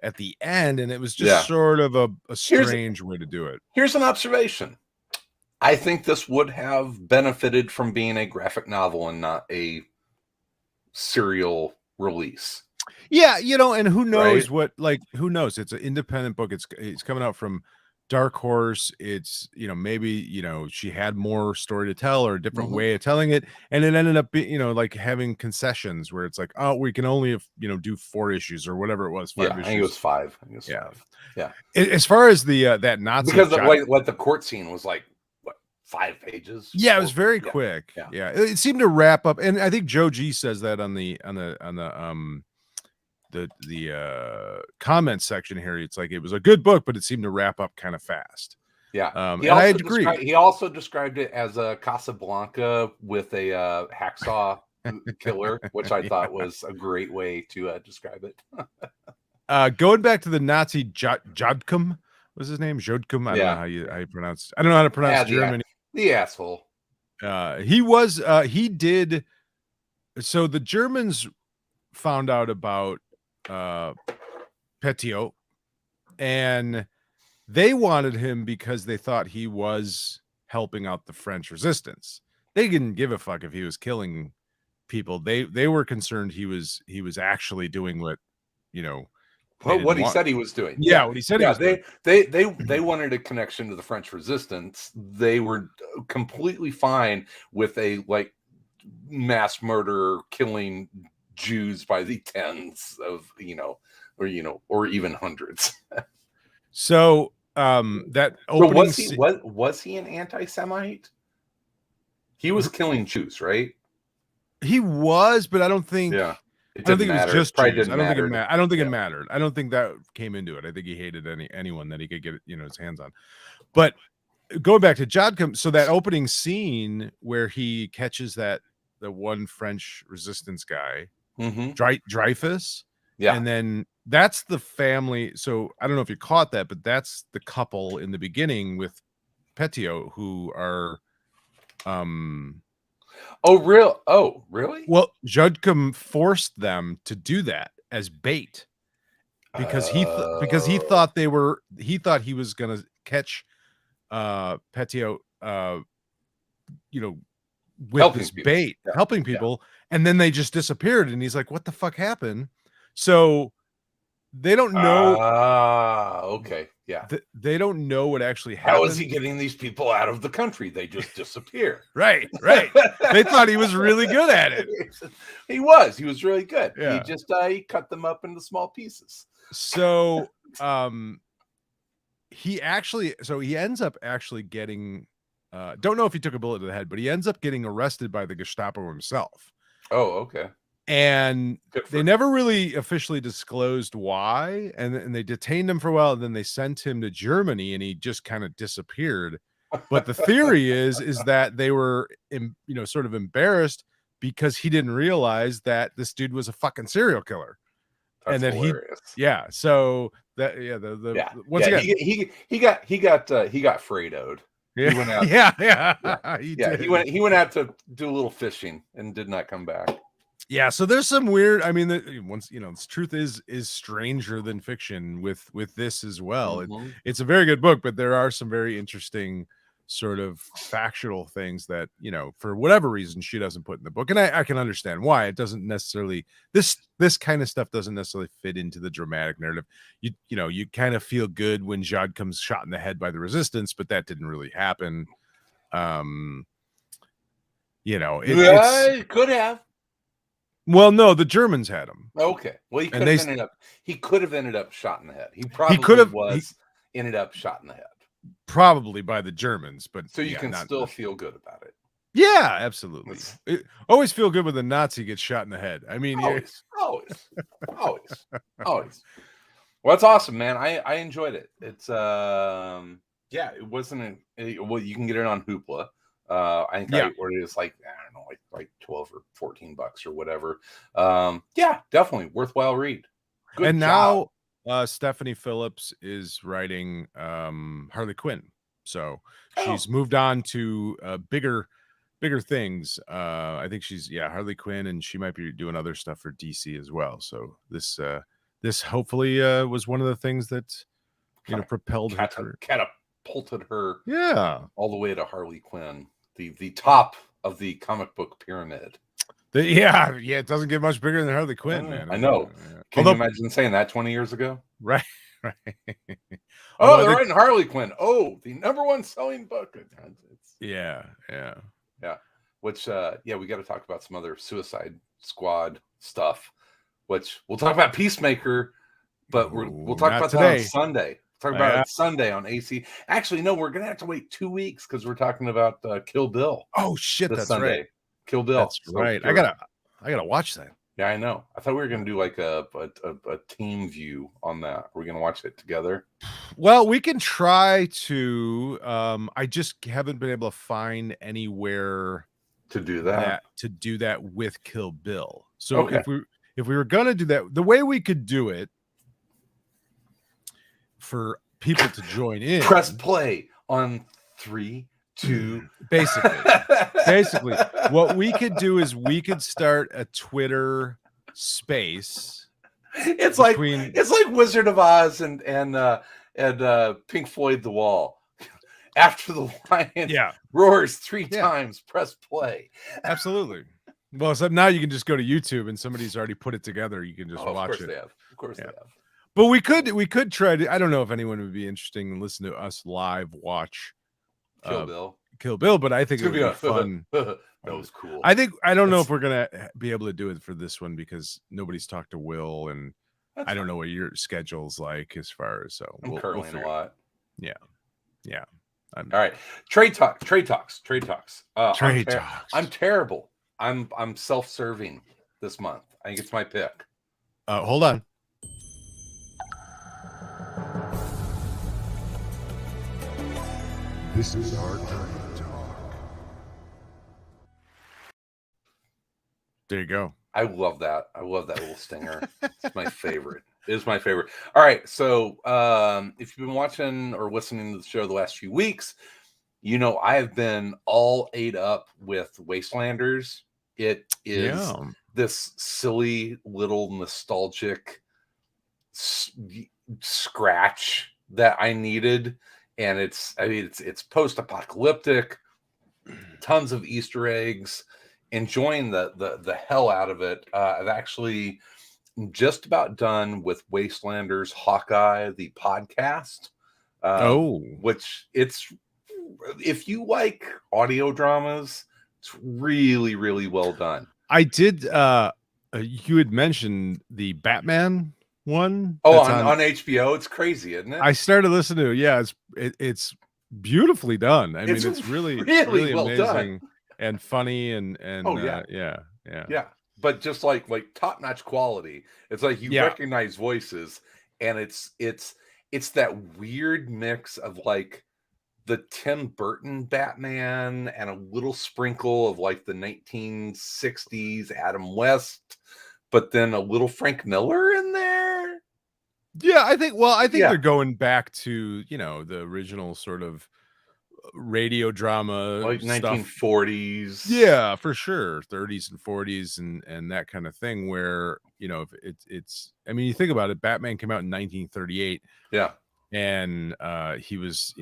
B: at the end, and it was just sort of a strange way to do it.
C: Here's an observation. I think this would have benefited from being a graphic novel and not a serial release.
B: Yeah, and who knows who knows? It's an independent book. It's coming out from Darkhorse. It's, maybe, she had more story to tell or a different way of telling it. And it ended up being, like having concessions where it's like, oh, we can only, do 4 issues or whatever it was. 5 issues.
C: I think it was 5. Yeah.
B: As far as that Nazi,
C: because the court scene was like, 5 pages.
B: Yeah, it was very quick. Yeah. It seemed to wrap up, and I think Joe G says that on the comment section here. It's like it was a good book, but it seemed to wrap up kind of fast.
C: Yeah,
B: and I agree.
C: He also described it as a Casablanca with a hacksaw killer, which I thought was a great way to describe it.
B: Going back to the Nazi Jodkum, was his name Jodkum? I don't know how you pronounce. I don't know how to pronounce German.
C: The asshole.
B: He did. So the Germans found out about Petiot, and they wanted him because they thought he was helping out the French resistance. They didn't give a fuck if he was killing people. They were concerned he was actually doing what,
C: what he said he was doing.
B: Yeah, what he said.
C: Yeah, they wanted a connection to the French resistance. They were completely fine with a mass murder, killing Jews by the tens of, or even hundreds.
B: So that opening,
C: was he an anti-Semite? He was killing Jews, right?
B: He was, but I don't think.
C: Yeah.
B: I don't think it was just Jews. I don't think it mattered. I don't think that came into it. I think he hated anyone that he could get his hands on. But going back to Jodkum, so that opening scene where he catches the one French resistance guy, Dreyfus, and then that's the family. So I don't know if you caught that, but that's the couple in the beginning with Petiot who are
C: Oh, really?
B: Well, Jodkum forced them to do that as bait because he thought he was going to catch Petiot with helping this people. Bait, helping people, and then they just disappeared, and he's like, what the fuck happened? So they don't know.
C: Okay. Yeah.
B: They don't know what actually happened.
C: How is he getting these people out of the country? They just disappear.
B: Right. They thought he was really good at it.
C: He was really good.
B: Yeah.
C: He just he cut them up into small pieces.
B: So he ends up actually getting don't know if he took a bullet to the head, but he ends up getting arrested by the Gestapo himself.
C: Oh, okay.
B: And they never really officially disclosed why, and they detained him for a while, and then they sent him to Germany, and he just kind of disappeared. But the theory is that they were, sort of embarrassed because he didn't realize that this dude was a fucking serial killer.
C: That's
B: and then
C: hilarious.
B: So that once again
C: he got Fredoed.
B: Yeah,
C: he went out, he went out to do a little fishing and did not come back.
B: Yeah, so there's some weird. I mean, the truth is stranger than fiction with this as well. It's a very good book, but there are some very interesting sort of factual things that, for whatever reason she doesn't put in the book, and I can understand why. It doesn't necessarily, this kind of stuff doesn't necessarily fit into the dramatic narrative. You kind of feel good when Jad comes shot in the head by the resistance, but that didn't really happen.
C: It could have.
B: Well, no, the Germans had him.
C: Okay. Well, he could have ended up shot in the head. He ended up shot in the head.
B: Probably by the Germans, but
C: so you can still feel good about it.
B: Yeah, absolutely. Always feel good when the Nazi gets shot in the head. I mean,
C: always. Well, that's awesome, man. I enjoyed it. It's it wasn't well, you can get it on Hoopla. I think I ordered it. Like, I don't know, like $12 or $14 or whatever. Definitely worthwhile read. Good
B: and
C: job.
B: Now Stephanie Phillips is writing Harley Quinn, so she's moved on to bigger things. I think she's Harley Quinn, and she might be doing other stuff for DC as well. So this hopefully was one of the things that propelled her,
C: catapulted her all the way to Harley Quinn, the top of the comic book pyramid.
B: It doesn't get much bigger than Harley Quinn, man.
C: I know. Can you imagine saying that 20 years ago?
B: Right.
C: They're writing Harley Quinn. Oh, the #1 selling book.
B: Yeah.
C: Which, we got to talk about some other Suicide Squad stuff. Which we'll talk about Peacemaker, but we'll talk about that on Sunday. Talk about it Sunday on AC. Actually, no, we're gonna have to wait 2 weeks because we're talking about Kill Bill.
B: Oh shit, that's Sunday. Right.
C: Kill Bill.
B: That's right. I gotta watch that.
C: Yeah, I know. I thought we were gonna do like a team view on that. Are we gonna watch it together?
B: Well, we can try to. I just haven't been able to find anywhere
C: to do that
B: with Kill Bill. So if we were gonna do that, the way we could do it for people to join in,
C: press play on 3, 2.
B: Basically, what we could do is we could start a Twitter space.
C: It's like Wizard of Oz and Pink Floyd The Wall. After the lion roars 3 times, press play.
B: Absolutely. Well, so now you can just go to YouTube and somebody's already put it together. You can just watch it.
C: Of course they have.
B: But we could try to. I don't know if anyone would be interested in listening to us live watch Kill Bill, but I think it would be fun.
C: That was cool.
B: I don't know if we're gonna be able to do it for this one because nobody's talked to Will, and I don't know what your schedule's like as far as
C: I'm curling a lot.
B: Yeah.
C: All right, trade talks. I'm terrible. I'm self-serving this month. I think it's my pick.
B: Hold on.
A: This is our trade talk.
B: There you go.
C: I love that. I love that little stinger. It's my favorite. It is my favorite. All right. So if you've been watching or listening to the show the last few weeks, I have been all ate up with Wastelanders. It is this silly little nostalgic scratch that I needed. And it's post-apocalyptic, tons of Easter eggs, enjoying the hell out of it. I've actually just about done with Wastelanders Hawkeye, the podcast. Which if you like audio dramas, it's really, really well done.
B: I did. You had mentioned the Batman one.
C: Oh,
B: that's
C: on HBO, it's crazy, isn't it?
B: I started listening to it. Yeah, it's beautifully done. I mean, it's really
C: well
B: amazing
C: done.
B: and funny and
C: Oh yeah.
B: Yeah.
C: But just like top-notch quality. It's like you recognize voices, and it's that weird mix of like the Tim Burton Batman and a little sprinkle of like the 1960s Adam West, but then a little Frank Miller in there.
B: Yeah, I think they're going back to, the original sort of radio drama
C: Like
B: stuff.
C: 1940s.
B: Yeah, for sure. 30s and 40s and that kind of thing where, it's I mean, you think about it, Batman came out in 1938.
C: Yeah.
B: And he was,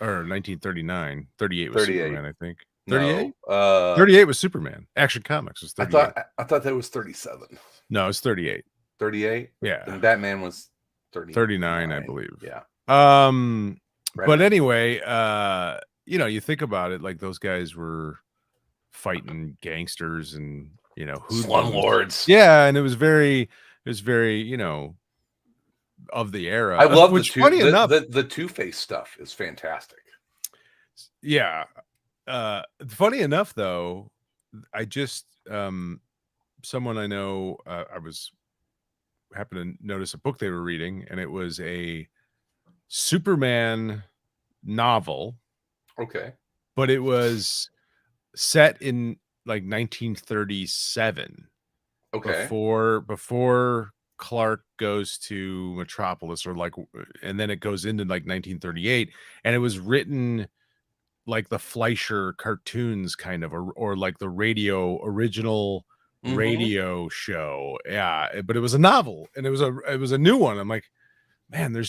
B: or 1939. 38 was
C: 38.
B: Superman, I think.
C: 38?
B: No, 38 was Superman. Action Comics was 38.
C: I thought that was 37.
B: No, it's 38.
C: 38?
B: Yeah.
C: And Batman was
B: 39, I believe.
C: Yeah.
B: But anyway, you think about it, like those guys were fighting gangsters and,
C: slumlords.
B: Yeah, and it was very, of the era.
C: I love
B: the
C: Two-Face stuff is fantastic.
B: Yeah. Funny enough, though, I just someone I know, happened to notice a book they were reading, and it was a Superman novel.
C: Okay.
B: But it was set in like 1937.
C: Okay.
B: Before Clark goes to Metropolis, and then it goes into like 1938, and it was written like the Fleischer cartoons kind of, or like the original radio show. Yeah, but it was a novel, and it was a new one. I'm like, man, there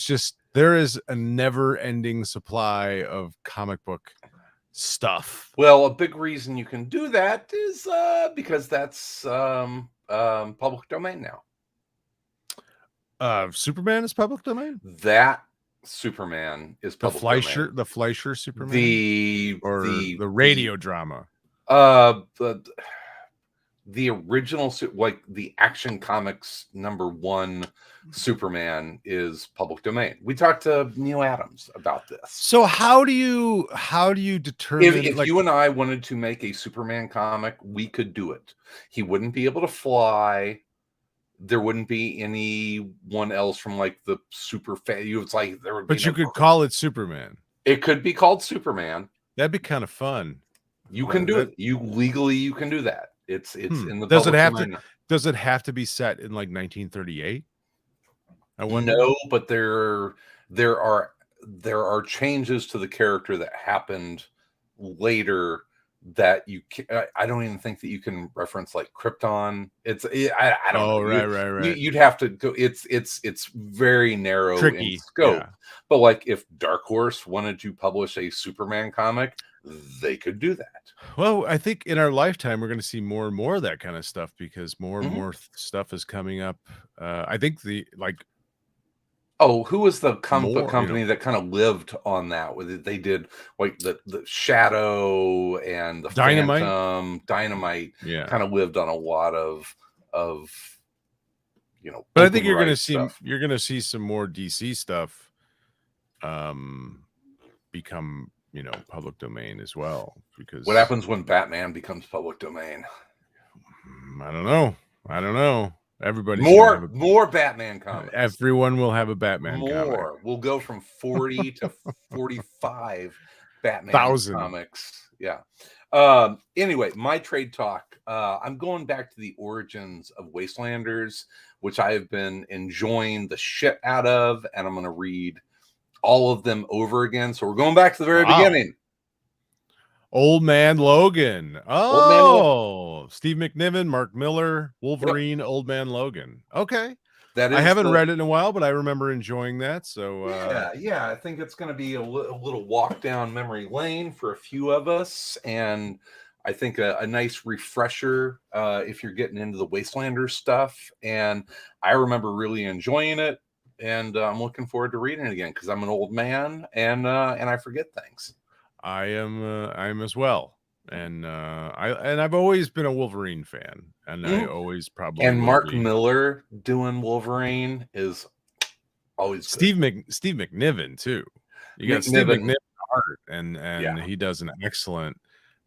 B: is a never-ending supply of comic book stuff.
C: Well, a big reason you can do that is because that's public domain now.
B: Superman is public domain?
C: That Superman is public domain.
B: The Fleischer Superman?
C: The
B: radio drama.
C: The original, like the Action Comics #1 Superman is public domain. We talked to Neil Adams about this.
B: So how do you determine
C: if you and I wanted to make a Superman comic, we could do it. He wouldn't be able to fly. There wouldn't be anyone else from like the super fan. It's like there would be.
B: But you could call it Superman.
C: It could be called Superman.
B: That'd be kind of fun.
C: You can do it. You can do that. It's in the.
B: Does it have to be set in like 1938? I wonder.
C: No, but there are changes to the character that happened later that I don't even think that you can reference like Krypton. I don't know.
B: Right.
C: You'd have to go. It's very narrow,
B: tricky
C: in scope.
B: Yeah.
C: But like if Darkhorse wanted to publish a Superman comic, they could do that.
B: Well, I think in our lifetime we're going to see more and more of that kind of stuff because more and more stuff is coming up. I think
C: who was the company that kind of lived on that? They did like the Shadow and the
B: Dynamite.
C: Phantom, Dynamite. Yeah, kind of lived on a lot of.
B: But I think you're going to see some more DC stuff, become public domain as well. Because
C: what happens when Batman becomes public domain?
B: I don't know. Everybody
C: more Batman comics.
B: Everyone will have a Batman comic.
C: We'll go from 40 to 45 Batman comics. Yeah. Anyway, my trade talk. I'm going back to the origins of Wastelanders, which I have been enjoying the shit out of, and I'm going to read all of them over again. So we're going back to the very beginning.
B: Old Man Logan. Oh, Steve McNiven, Mark Miller, Wolverine, Old Man Logan. Okay. I haven't read it in a while, but I remember enjoying that. So
C: yeah, I think it's going to be a little walk down memory lane for a few of us, and I think a nice refresher if you're getting into the Wastelander stuff. And I remember really enjoying it, and I'm looking forward to reading it again because I'm an old man and I forget things.
B: I am as well. and I've always been a Wolverine fan, and I always probably
C: and
B: will
C: Mark
B: be.
C: Miller doing Wolverine is always
B: Steve McNiven too. You got Steve McNiven art, and he does an excellent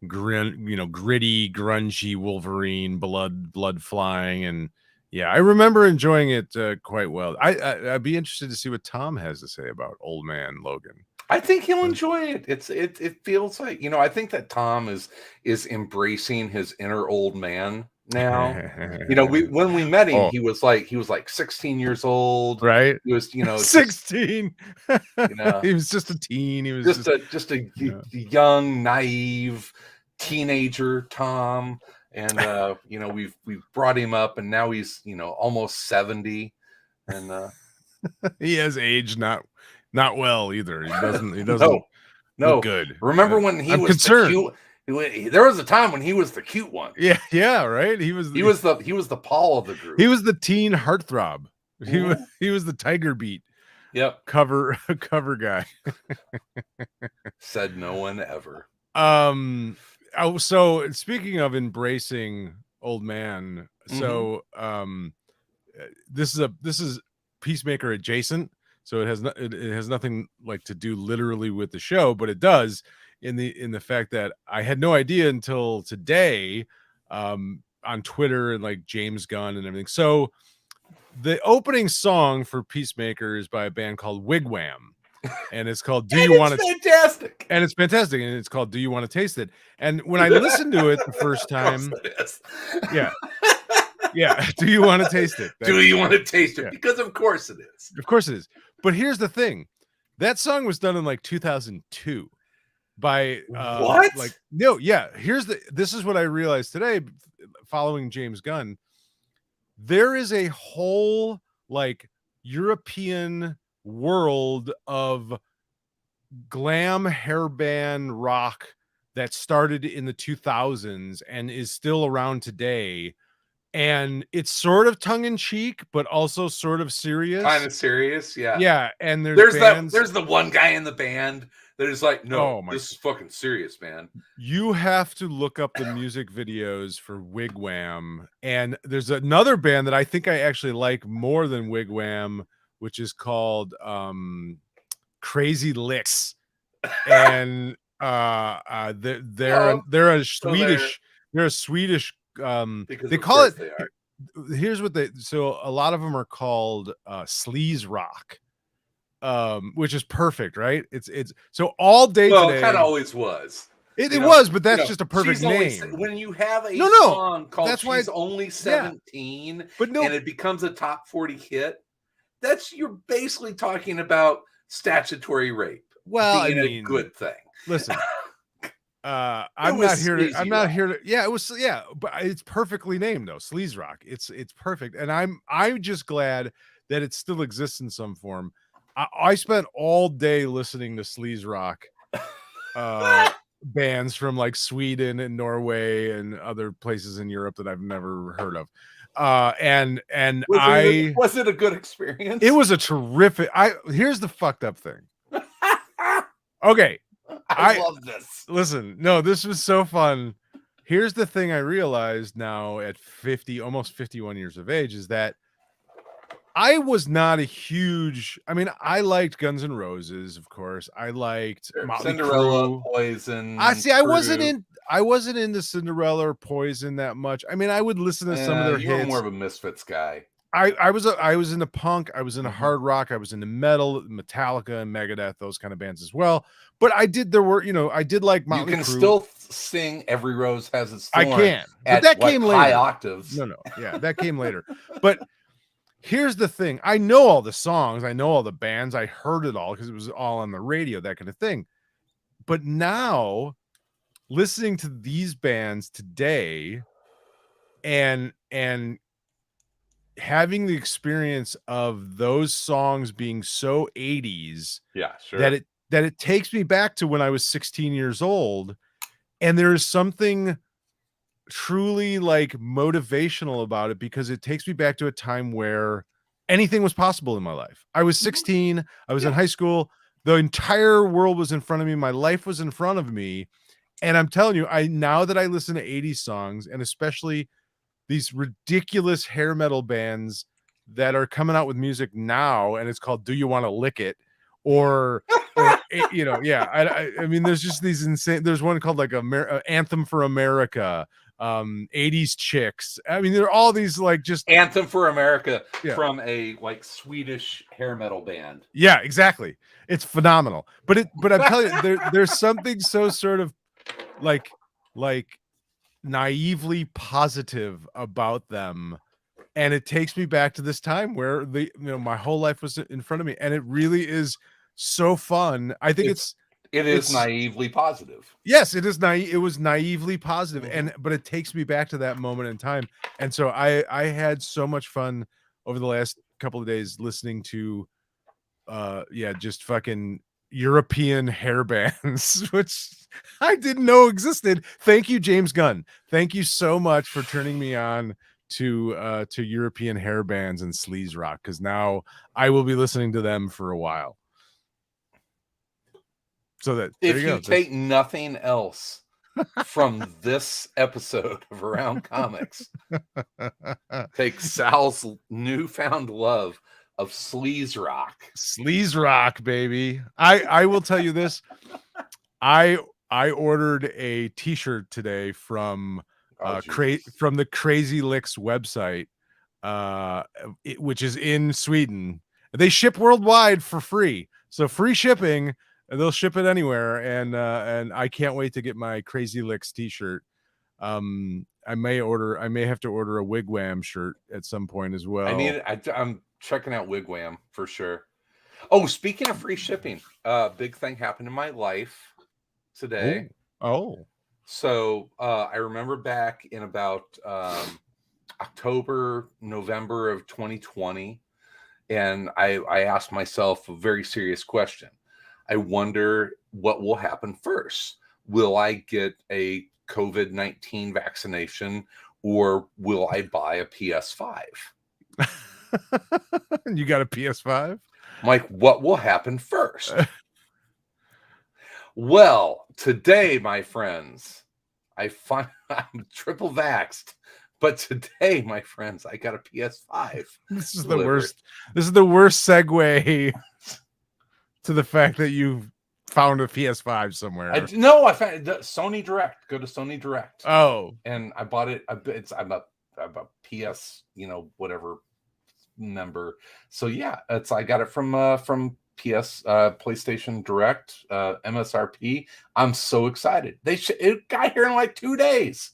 B: gritty, grungy Wolverine, blood flying, and yeah, I remember enjoying it quite well. I'd be interested to see what Tom has to say about Old Man Logan.
C: I think he'll enjoy it. It feels like, I think that Tom is embracing his inner old man now. When we met him, he was like 16 years old,
B: right?
C: He was
B: 16. He was just a teen. He was
C: just a young, naive teenager, Tom. And we've brought him up, and now he's almost 70, and
B: he has aged not well either. He doesn't look good.
C: Remember when he was concerned? There was a time when he was the cute one.
B: Yeah, right. He was
C: the Paul of the group.
B: He was the teen heartthrob. He was the Tiger Beat.
C: Yep.
B: Cover guy.
C: Said no one ever.
B: So speaking of embracing old man, so this is Peacemaker adjacent. So it has nothing like to do literally with the show, but it does in the fact that I had no idea until today on Twitter and like James Gunn and everything. So the opening song for Peacemaker is by a band called Wigwam, and it's called "Do You Want to?"
C: Fantastic,
B: and it's fantastic, and it's called "Do You Want to Taste It?" And when I listened to it the first time, yeah, do you want to taste it?
C: Do you want to taste it? Because of course it is.
B: Of course it is. But here's the thing: that song was done in like 2002 by
C: what?
B: This is what I realized today, following James Gunn. There is a whole like European world of glam hairband rock that started in the 2000s and is still around today. And it's sort of tongue-in-cheek, but also sort of serious.
C: Kind of serious, yeah.
B: Yeah, and there's
C: the one guy in the band that is like, this is fucking serious, man.
B: You have to look up the music videos for Wigwam. And there's another band that I think I actually like more than Wigwam, which is called Crazy Licks. And they're a Swedish they call it here's what so a lot of them are called Sleeze Rock, which is perfect, right? It's so all day today.
C: It kind of always was.
B: It was, but that's just a perfect name.
C: When you have a song called
B: that's why
C: She's Only 17,
B: and
C: it becomes a top 40 hit, you're basically talking about statutory rape.
B: Well,
C: being a good thing.
B: Listen, I'm not here to but it's perfectly named though. Sleaze Rock. It's perfect. And I'm just glad that it still exists in some form. I spent all day listening to Sleaze Rock bands from like Sweden and Norway and other places in Europe that I've never heard of.
C: Was it a good experience?
B: It was a terrific. Here's the fucked up thing. Okay.
C: I love this.
B: Listen, no, this was so fun. Here's the thing I realized now at 50, almost 51 years of age, is that I was not a huge. I mean, I liked Guns N' Roses, of course. I liked
C: Cinderella, Poison.
B: I wasn't into Cinderella or Poison that much. I mean, I would listen to some of their hits.
C: You're more of a Misfits guy.
B: I was into punk, I was into hard rock, I was into metal, Metallica and Megadeth, those kind of bands as well. But I did like Motley Crue.
C: You can still sing Every Rose Has Its Thorn.
B: I can. But that came later.
C: High octaves.
B: No, yeah, that came later. But here's the thing. I know all the songs, I know all the bands, I heard it all because it was all on the radio, that kind of thing. But now listening to these bands today and having the experience of those songs being so 80s, that it takes me back to when I was 16 years old, and there is something truly like motivational about it because it takes me back to a time where anything was possible in my life. I was 16, I was in high school, the entire world was in front of me, my life was in front of me, And I'm telling you, now that I listen to 80s songs, and especially these ridiculous hair metal bands that are coming out with music now, and it's called "Do You Want to Lick It?" or I mean, there's just these insane. There's one called like Anthem for America, 80s Chicks. I mean, there are all these like just
C: Anthem for America from a like Swedish hair metal band.
B: Yeah, exactly. It's phenomenal. But I'm telling you, there's something so sort of like naively positive about them, and it takes me back to this time where my whole life was in front of me, and it really is so fun. I think it's
C: naively positive.
B: Yes, it is naive. It was naively positive, but it takes me back to that moment in time. And so I had so much fun over the last couple of days listening to just fucking European hair bands, which I didn't know existed. Thank you, James Gunn. Thank you so much for turning me on to European hair bands and Sleeze Rock, because now I will be listening to them for a while. So that
C: if you take nothing else from this episode of Around Comics, take Sal's newfound love of Sleeze Rock.
B: Sleeze Rock, baby. I will tell you this. I ordered a t-shirt today from from the Crazy Licks website, which is in Sweden. They ship worldwide for free. So free shipping. They'll ship it anywhere, and I can't wait to get my Crazy Licks t-shirt. I may have to order a Wigwam shirt at some point as well.
C: I'm checking out Wigwam for sure. Oh, speaking of free shipping, big thing happened in my life today. So I remember back in about October, November of 2020, and I asked myself a very serious question. I wonder what will happen first. Will I get a COVID-19 vaccination, or will I buy a PS5?
B: You got a PS5?
C: Mike, what will happen first? Well, today, my friends, I'm triple vaxxed. But today, my friends, I got a PS5.
B: This is the worst. This is the worst segue to the fact that you found a PS5 somewhere.
C: I found Sony Direct. Go to Sony Direct.
B: Oh,
C: and I bought it. I'm a PS, whatever member. So yeah, I got it from PS PlayStation Direct, MSRP. I'm so excited. It got here in like 2 days.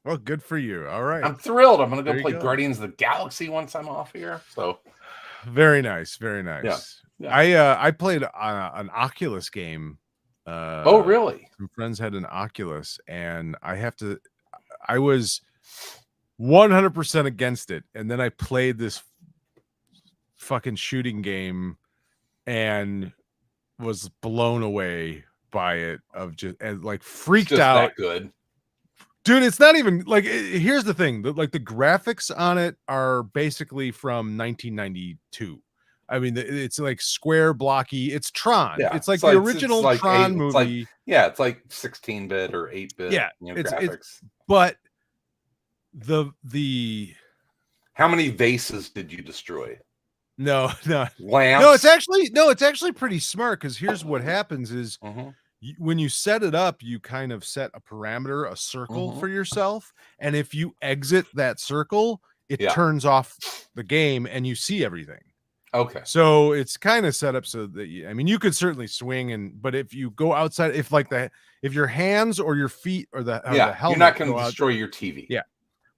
B: Well, good for you. All right,
C: I'm thrilled. I'm gonna go play Guardians of the Galaxy once I'm off here. So
B: very nice, very nice.
C: Yeah.
B: I played an Oculus game.
C: Oh, really?
B: Some friends had an Oculus, and I was 100% against it, and then I played this fucking shooting game and was blown away by it. Freaked out.
C: That good.
B: Dude, it's not even like, here's the thing, the graphics on it are basically from 1992. I mean, it's like square blocky. It's Tron.
C: Yeah,
B: it's like the original Tron movie.
C: It's like 16-bit or 8-bit.
B: Yeah,
C: graphics.
B: But the
C: how many vases did you destroy?
B: No.
C: Lamps?
B: No, it's actually pretty smart, because here's what happens is when you set it up, you kind of set a parameter, a circle for yourself, and if you exit that circle, it turns off the game and you see everything.
C: Okay.
B: So it's kind of set up so that you could certainly swing, but if you go outside, if your hands or your feet or the helmet,
C: you're not going to destroy your TV.
B: Yeah.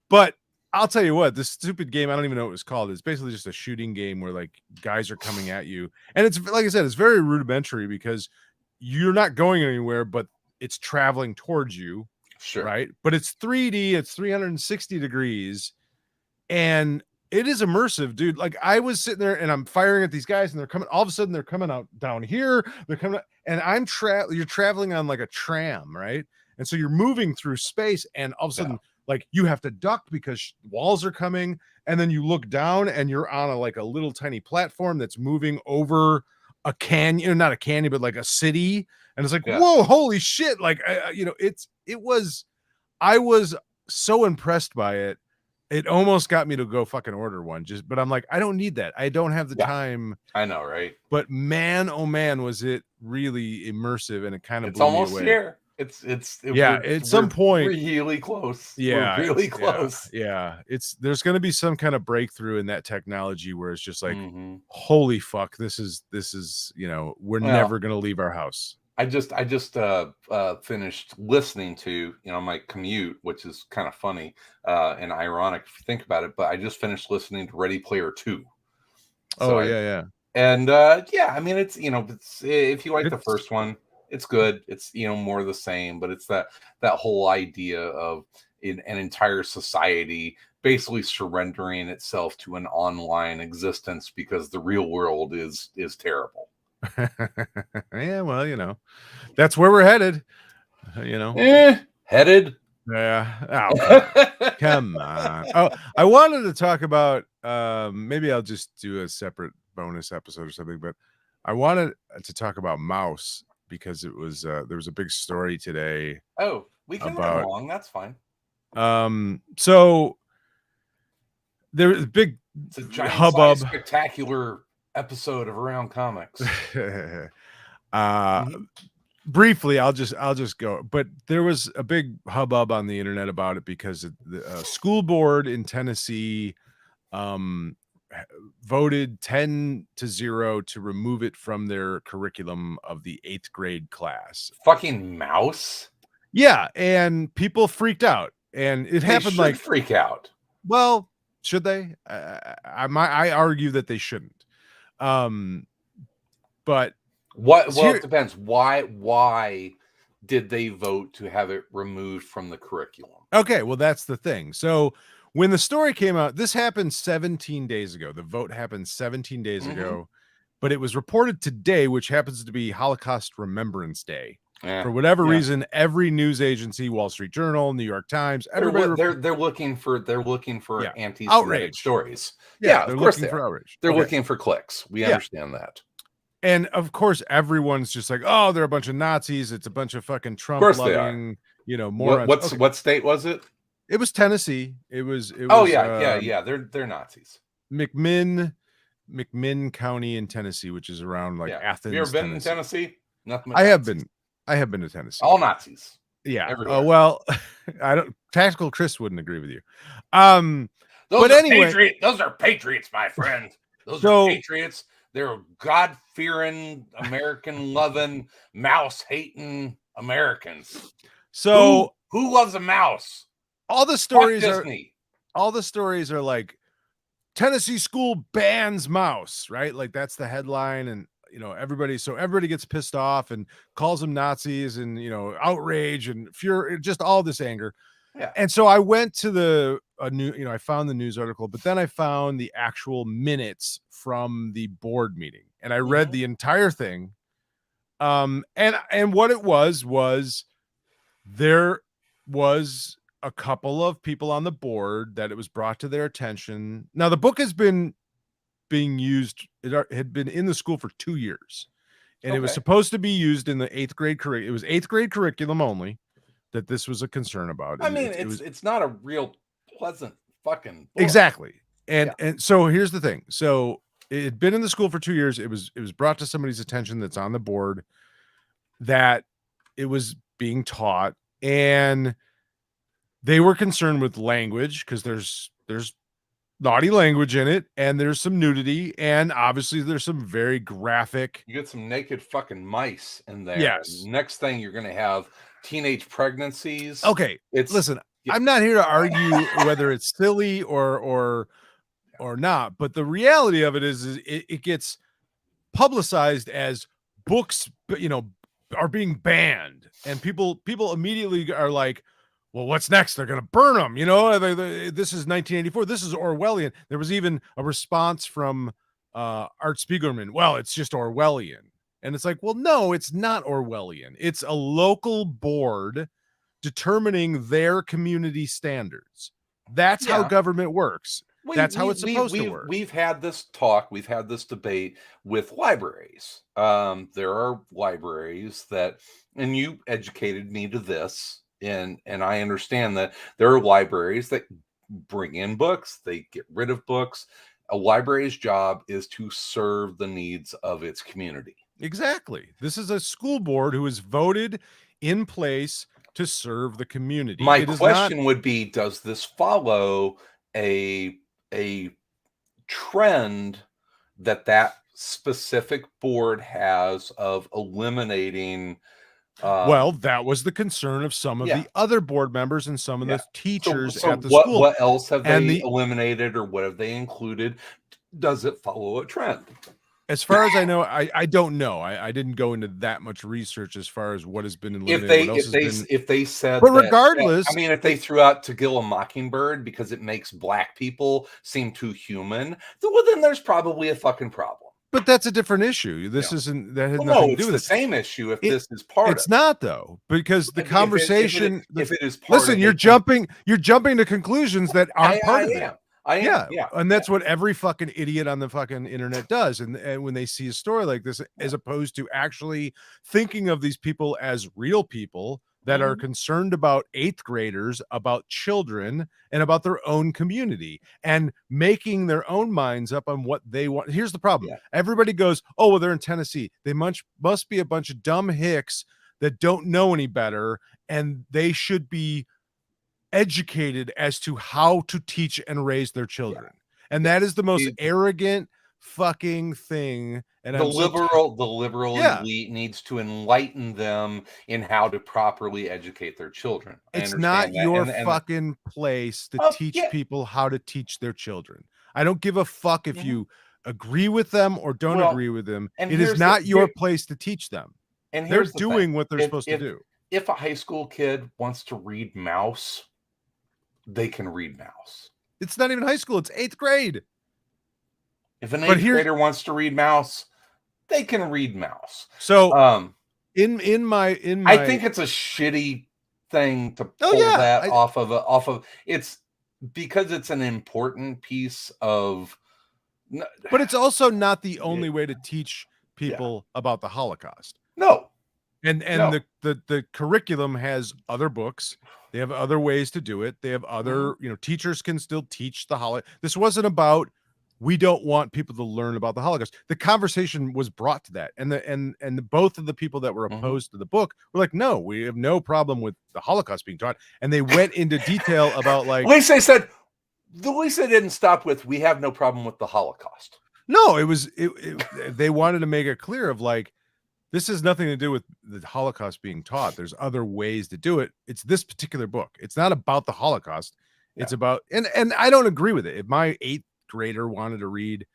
B: But I'll tell you what, this stupid game, I don't even know what it was called. It's basically just a shooting game where like guys are coming at you. And it's, like I said, it's very rudimentary because you're not going anywhere, but it's traveling towards you.
C: Sure.
B: Right. But it's 3D, it's 360 degrees. And it is immersive, dude. Like, I was sitting there and I'm firing at these guys, and they're coming, all of a sudden they're coming out down here. They're coming out, and you're traveling on like a tram, right? And so you're moving through space, and all of a sudden, like, you have to duck because walls are coming, and then you look down and you're on a little tiny platform that's moving over a canyon, not a canyon, but like a city, and it's like,
C: Yeah.
B: whoa, holy shit! Like, I was so impressed by it. It almost got me to go fucking order one. But I'm like, I don't need that. I don't have the time.
C: I know, right?
B: But man, oh man, was it really immersive, and it kind of
C: It's
B: blew me
C: almost
B: away.
C: here. At
B: some point,
C: really close.
B: Yeah,
C: we're really close.
B: Yeah, there's going to be some kind of breakthrough in that technology where it's just like,
C: Mm-hmm.
B: holy fuck, this is we're never going to leave our house.
C: I just finished listening to my commute, which is kind of funny and ironic if you think about it. But I just finished listening to Ready Player 2.
B: So yeah.
C: And I mean, it's if you like the first one, it's good. It's more of the same, but it's that whole idea of an entire society basically surrendering itself to an online existence because the real world is terrible.
B: Yeah, well, that's where we're headed.
C: Headed.
B: Yeah. Oh, come on. Oh, I wanted to talk about maybe I'll just do a separate bonus episode or something, but I wanted to talk about Mouse because it was there was a big story today.
C: Oh, we can run along. That's fine.
B: So there was a big
C: it's a giant
B: hubbub,
C: spectacular episode of Around Comics.
B: Briefly, I'll just go, but there was a big hubbub on the internet about it because the school board in Tennessee voted 10-0 to remove it from their curriculum of the 8th grade class.
C: Fucking Mouse.
B: Yeah, and people freaked out, and it happened like
C: freak out.
B: Well, should they? I argue that they shouldn't. But
C: it depends. Why did they vote to have it removed from the curriculum?
B: Okay, well, that's the thing. So when the story came out, this happened 17 days ago. The vote happened 17 days ago, but it was reported today, which happens to be Holocaust Remembrance Day. For whatever reason, every news agency, Wall Street Journal, New York Times, everybody
C: they're looking for anti-Semitic
B: outrage
C: stories.
B: Yeah, they're looking for outrage.
C: They're looking for clicks. We understand that.
B: And of course, everyone's just like, oh, they're a bunch of Nazis. It's a bunch of fucking Trump loving, morons.
C: What state was it?
B: It was Tennessee. It was.
C: Yeah. They're Nazis.
B: McMinn County in Tennessee, which is around like Athens.
C: Have you ever been in Tennessee? Nothing.
B: I have been to Tennessee.
C: All Nazis.
B: Yeah. Well, I don't. Tactical Chris wouldn't agree with you.
C: Those are patriots, my friend. Those are patriots. They're God-fearing, American-loving, mouse-hating Americans.
B: So
C: who loves a mouse?
B: All the stories are like Tennessee school bans mouse, right? Like that's the headline, and everybody gets pissed off and calls them Nazis, and outrage and fury, just all this anger.
C: Yeah.
B: And so I went to I found the news article, but then I found the actual minutes from the board meeting, and I read the entire thing. And what it was there was a couple of people on the board that it was brought to their attention. Now the book has been being used. It had been in the school for 2 years, and it was supposed to be used in the 8th grade curriculum. It was 8th grade curriculum only that this was a concern about.
C: I mean, it's not a real pleasant fucking book.
B: Exactly. And so here's the thing. So it had been in the school for 2 years. It was brought to somebody's attention that's on the board that it was being taught, and they were concerned with language because there's naughty language in it, and there's some nudity, and obviously there's some very graphic.
C: You get some naked fucking mice in there.
B: Yes.
C: Next thing you're gonna have teenage pregnancies.
B: Okay, listen, I'm not here to argue whether it's silly or not, but the reality of it is it gets publicized as books, are being banned, and people immediately are like, well, what's next? They're going to burn them. This is 1984. This is Orwellian. There was even a response from Art Spiegelman. Well, it's just Orwellian. And it's like, well, no, it's not Orwellian. It's a local board determining their community standards. That's how government works. That's how it's supposed to work.
C: We've had this talk, we've had this debate with libraries. There are libraries that, and you educated me to this, and I understand that there are libraries that bring in books, they get rid of books. A library's job is to serve the needs of its community.
B: Exactly. This is a school board who is voted in place to serve the community.
C: My question would be, does this follow a trend that specific board has of eliminating?
B: Well, that was the concern of some of the other board members and some of the teachers at the school.
C: What else have they eliminated, or what have they included? Does it follow a trend?
B: As far as I know, I don't know. I didn't go into that much research as far as what has been eliminated.
C: If they said,
B: but regardless,
C: I mean, if they threw out To Kill a Mockingbird because it makes black people seem too human, well, then there's probably a fucking problem.
B: But that's a different issue. This isn't, that has nothing to do with
C: the same issue. If this is part,
B: it's not though, because the conversation.
C: If it is part,
B: listen, you're jumping to conclusions that aren't part of it.
C: I am. Yeah.
B: And that's what every fucking idiot on the fucking internet does. And when they see a story like this, as opposed to actually thinking of these people as real people that are concerned about 8th graders, about children, and about their own community, and making their own minds up on what they want. Here's the problem. Yeah. Everybody goes, oh, well, they're in Tennessee. They must be a bunch of dumb hicks that don't know any better, and they should be educated as to how to teach and raise their children. And that is the most arrogant fucking thing. And
C: the liberal elite needs to enlighten them in how to properly educate their children.
B: It's not your fucking place to teach people how to teach their children. I don't give a fuck if you agree with them or don't agree with them. It is not your place to teach them. And they're doing what they're supposed to do.
C: If a high school kid wants to read Mouse, they can read Mouse.
B: It's not even high school. It's 8th grade.
C: If an 8th grader wants to read Mouse, they can read Mouse.
B: So, in my,
C: I think it's a shitty thing to pull that off of. It's because it's an important piece of.
B: But it's also not the only way to teach people about the Holocaust.
C: No.
B: And the curriculum has other books. They have other ways to do it. They have other, teachers can still teach the Holocaust. This wasn't about, we don't want people to learn about the Holocaust. The conversation was brought to that. And both of the people that were opposed to the book were like, no, we have no problem with the Holocaust being taught. And they went into detail about like.
C: At least they said, didn't stop with, we have no problem with the Holocaust.
B: No, they wanted to make it clear of like, this has nothing to do with the Holocaust being taught. There's other ways to do it. It's this particular book. It's not about the Holocaust. It's about, and I don't agree with it. If my 8th grader wanted to read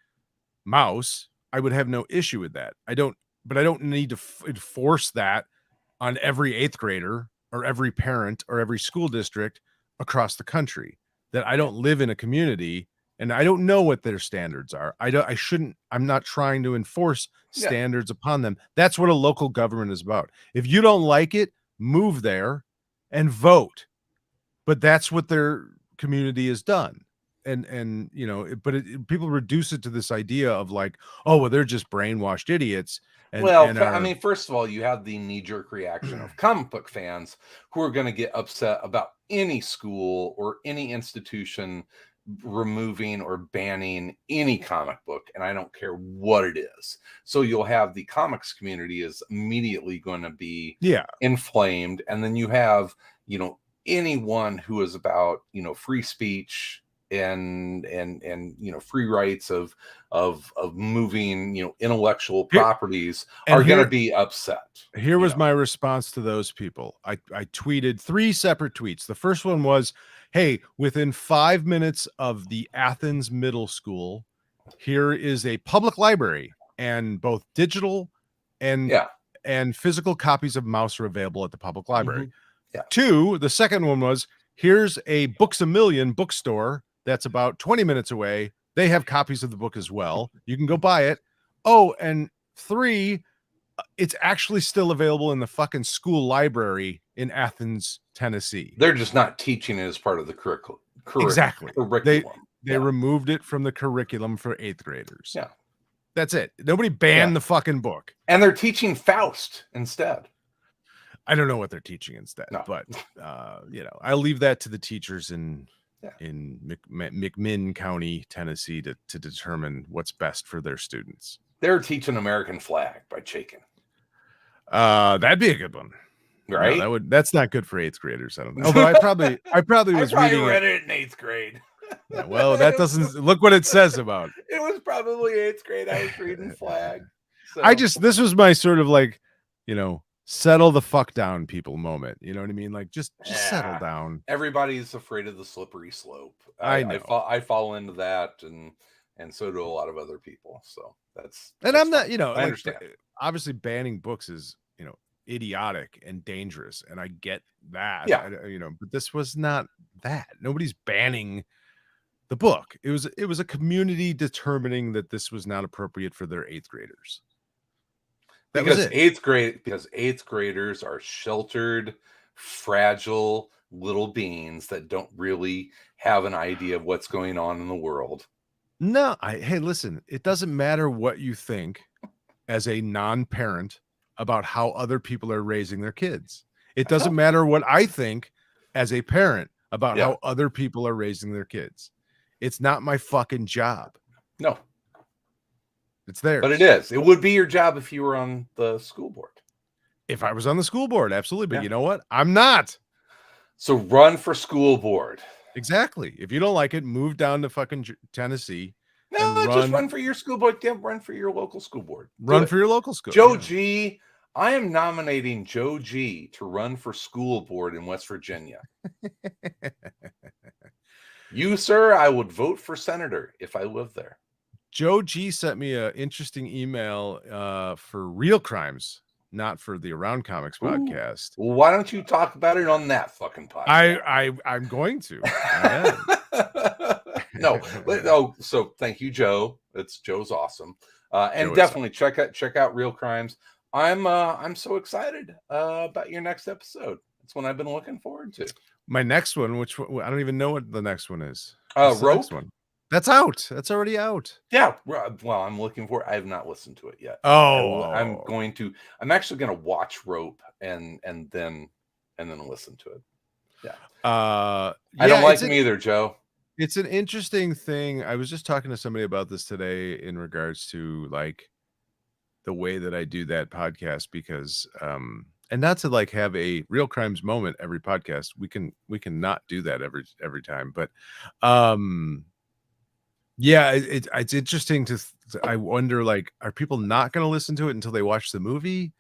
B: Mouse, I would have no issue with that. I don't need to enforce that on every 8th grader or every parent or every school district across the country. That I don't live in a community and I don't know what their standards are. I'm not trying to enforce standards upon them. That's what a local government is about. If you don't like it, move there and vote. But that's what their community has done. And people reduce it to this idea of like, oh, well, they're just brainwashed idiots.
C: I mean, first of all, you have the knee-jerk reaction of comic book fans who are going to get upset about any school or any institution removing or banning any comic book, and I don't care what it is. So you'll have the comics community is immediately going to be inflamed, and then you have anyone who is about free speech and free rights of moving intellectual properties are going to be upset.
B: Here was my response to those people. I tweeted 3 separate tweets. The first one was, hey, within 5 minutes of the Athens Middle School, here is a public library, and both digital and physical copies of Mouse are available at the public library. 2, the second one was, here's a Books A Million bookstore that's about 20 minutes away. They have copies of the book as well. You can go buy it. Oh, and 3, it's actually still available in the fucking school library in Athens, Tennessee.
C: They're just not teaching it as part of the curriculum.
B: Exactly.
C: Curriculum.
B: They removed it from the curriculum for 8th graders.
C: Yeah.
B: That's it. Nobody banned the fucking book.
C: And they're teaching Faust instead.
B: I don't know what they're teaching instead, but I leave that to the teachers in McMinn County, Tennessee, to determine what's best for their students.
C: They're teaching American flag by Chaikin.
B: That'd be a good one,
C: right?
B: No, that's not good for 8th graders. I don't know. Although I probably was reading
C: read it in 8th grade.
B: Yeah, well, that doesn't look what it says about.
C: It was probably 8th grade. I was reading flag. So.
B: This was my sort of like, settle the fuck down people moment. You know what I mean? Like just settle down.
C: Everybody's afraid of the slippery slope.
B: I know.
C: I fall into that, and so do a lot of other people. So that's
B: I'm not,
C: I understand.
B: Obviously banning books is, idiotic and dangerous, and I get that.
C: Yeah.
B: But this was not that. Nobody's banning the book. It was a community determining that this was not appropriate for their 8th graders.
C: Because 8th graders are sheltered, fragile little beings that don't really have an idea of what's going on in the world.
B: No, hey, listen, it doesn't matter what you think as a non-parent about how other people are raising their kids. It doesn't matter what I think as a parent about how other people are raising their kids. It's not my fucking job.
C: No.
B: It's theirs.
C: But it is. It would be your job if you were on the school board.
B: If I was on the school board, absolutely. But you know what? I'm not.
C: So run for school board.
B: Exactly. If you don't like it, move down to fucking Tennessee.
C: No, just run for your school board. Yeah, run for your local school board.
B: Run for your local school.
C: Joe G. I am nominating Joe G. to run for school board in West Virginia. You, sir, I would vote for senator if I lived there.
B: Joe G sent me an interesting email for Real Crimes, not for the Around Comics podcast.
C: Well, why don't you talk about it on that fucking podcast?
B: I'm going to.
C: No. So thank you, Joe. Joe's awesome. And Joe definitely check out Real Crimes. I'm so excited about your next episode. It's one I've been looking forward to.
B: My next one, which I don't even know what the next one is.
C: Rope.
B: One? That's out. That's already out.
C: Yeah. Well, I'm looking for it. I have not listened to it yet. I'm actually going to watch Rope and then listen to it. Yeah. I don't like them either, Joe.
B: It's an interesting thing. I was just talking to somebody about this today in regards to like the way that I do that podcast, because and not to like have a Real Crimes moment every podcast. We can not do that every time, but yeah, it's interesting I wonder, like, are people not going to listen to it until they watch the movie,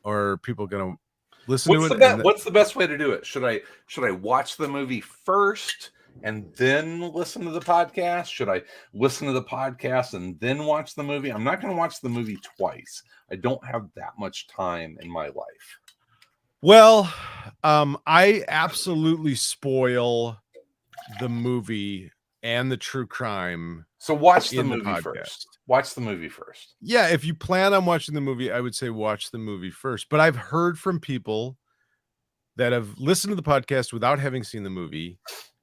B: or are people going to listen to it?
C: What's the best way to do it? Should I watch the movie first and then listen to the podcast? Should I listen to the podcast and then watch the movie? I'm not going to watch the movie twice. I don't have that much time in my life.
B: Well, I absolutely spoil the movie and the true crime.
C: So watch the movie first. Watch the movie first.
B: Yeah, if you plan on watching the movie, I would say watch the movie first. But I've heard from people that have listened to the podcast without having seen the movie,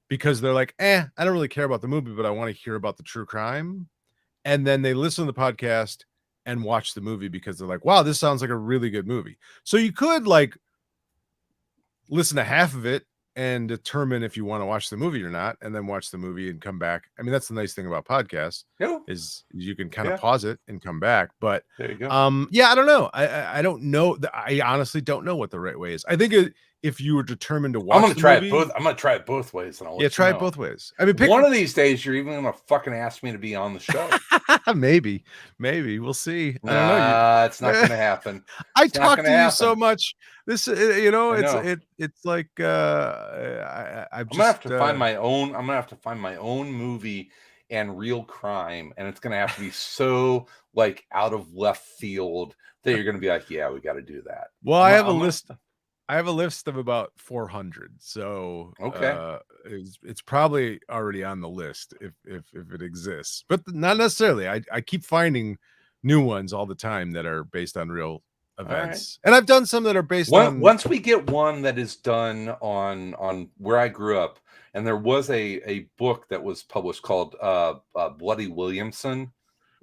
B: because they're like, I don't really care about the movie, but I want to hear about the true crime. And then they listen to the podcast and watch the movie because they're like, wow, this sounds like a really good movie. So you could like listen to half of it and determine if you want to watch the movie or not, and then watch the movie and come back. I mean, that's the nice thing about podcasts is you can kind of pause it and come back. But
C: there you go.
B: I don't know. I don't know. I honestly don't know what the right way is. I think if you were determined to watch,
C: I'm going to try it both. I'm going to try it both ways. And I'll
B: try it both ways. I mean,
C: one of these days, you're even going to fucking ask me to be on the show.
B: maybe we'll see. I don't
C: know. It's not going to happen.
B: I talk to you so much. This, it's like I'm
C: gonna have to find my own. I'm gonna have to find my own movie and Real Crime, and it's gonna have to be so like out of left field that you're gonna be like, yeah, we got to do that.
B: Well, I have a list. I have a list of about 400, so it's probably already on the list if it exists, but not necessarily. I keep finding new ones all the time that are based on real events. And I've done some that are based on.
C: Once we get one that is done on where I grew up, and there was a book that was published called Bloody Williamson.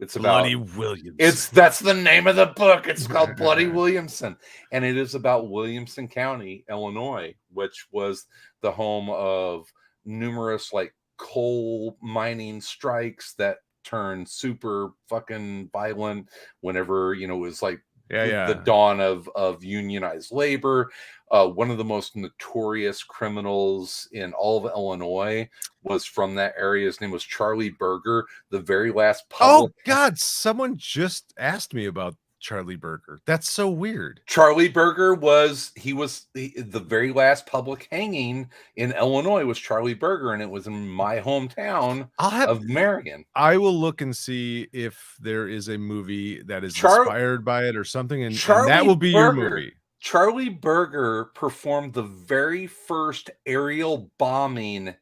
C: It's about
B: Bloody Williamson.
C: That's the name of the book. It's called Bloody Williamson, and it is about Williamson County, Illinois, which was the home of numerous like coal mining strikes that turned super fucking violent whenever it was like the dawn of unionized labor. One of the most notorious criminals in all of Illinois was from that area. His name was Charlie Berger. The very last public.
B: Oh God! Someone just asked me about Charlie Berger. That's so weird.
C: Charlie Berger was the very last public hanging in Illinois was Charlie Berger, and it was in my hometown of Marion.
B: I will look and see if there is a movie that is inspired by it or something, and that will be your movie.
C: Charlie Berger performed the very first aerial bombing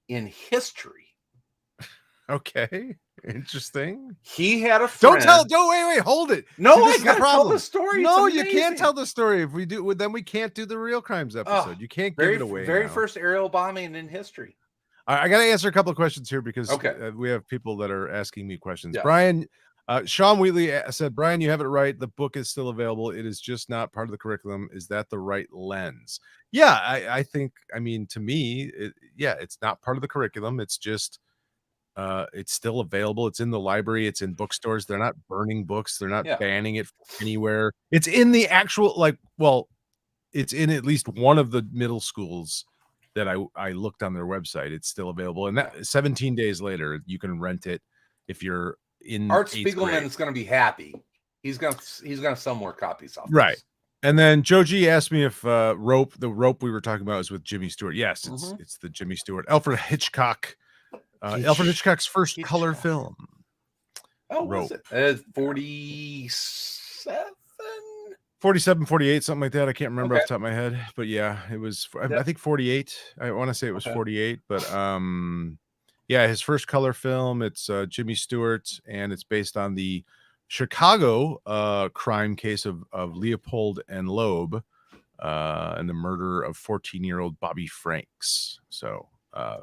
C: in history.
B: Okay. Interesting.
C: He had a friend.
B: Wait, hold it.
C: No, I gotta tell the story.
B: No, you can't tell the story. If we do, then we can't do the Real Crimes episode. You can't give it away.
C: Very first aerial bombing in history.
B: I got to answer a couple of questions here because we have people that are asking me questions. Yeah. Brian, Sean Wheatley said, Brian, you have it right. The book is still available. It is just not part of the curriculum. Is that the right lens? Yeah, I think, to me, it's not part of the curriculum. It's just, it's still available. It's in the library. It's in bookstores. They're not burning books. They're not banning it anywhere. It's in the actual, it's in at least one of the middle schools that I looked on their website. It's still available. And that 17 days later, you can rent it if you're in
C: Art Spiegelman is going to be happy. He's going to sell more copies off.
B: Right. And then Joe G asked me if the rope we were talking about is with Jimmy Stewart. Yes, it's the Jimmy Stewart, Alfred Hitchcock. Alfred Hitchcock's first color film.
C: Oh, was it?
B: 47, 48, something like that. I can't remember off the top of my head, but yeah, it was. I think 48. I want to say it was 48, but his first color film. It's Jimmy Stewart, and it's based on the Chicago crime case of Leopold and Loeb, and the murder of 14-year-old Bobby Franks. So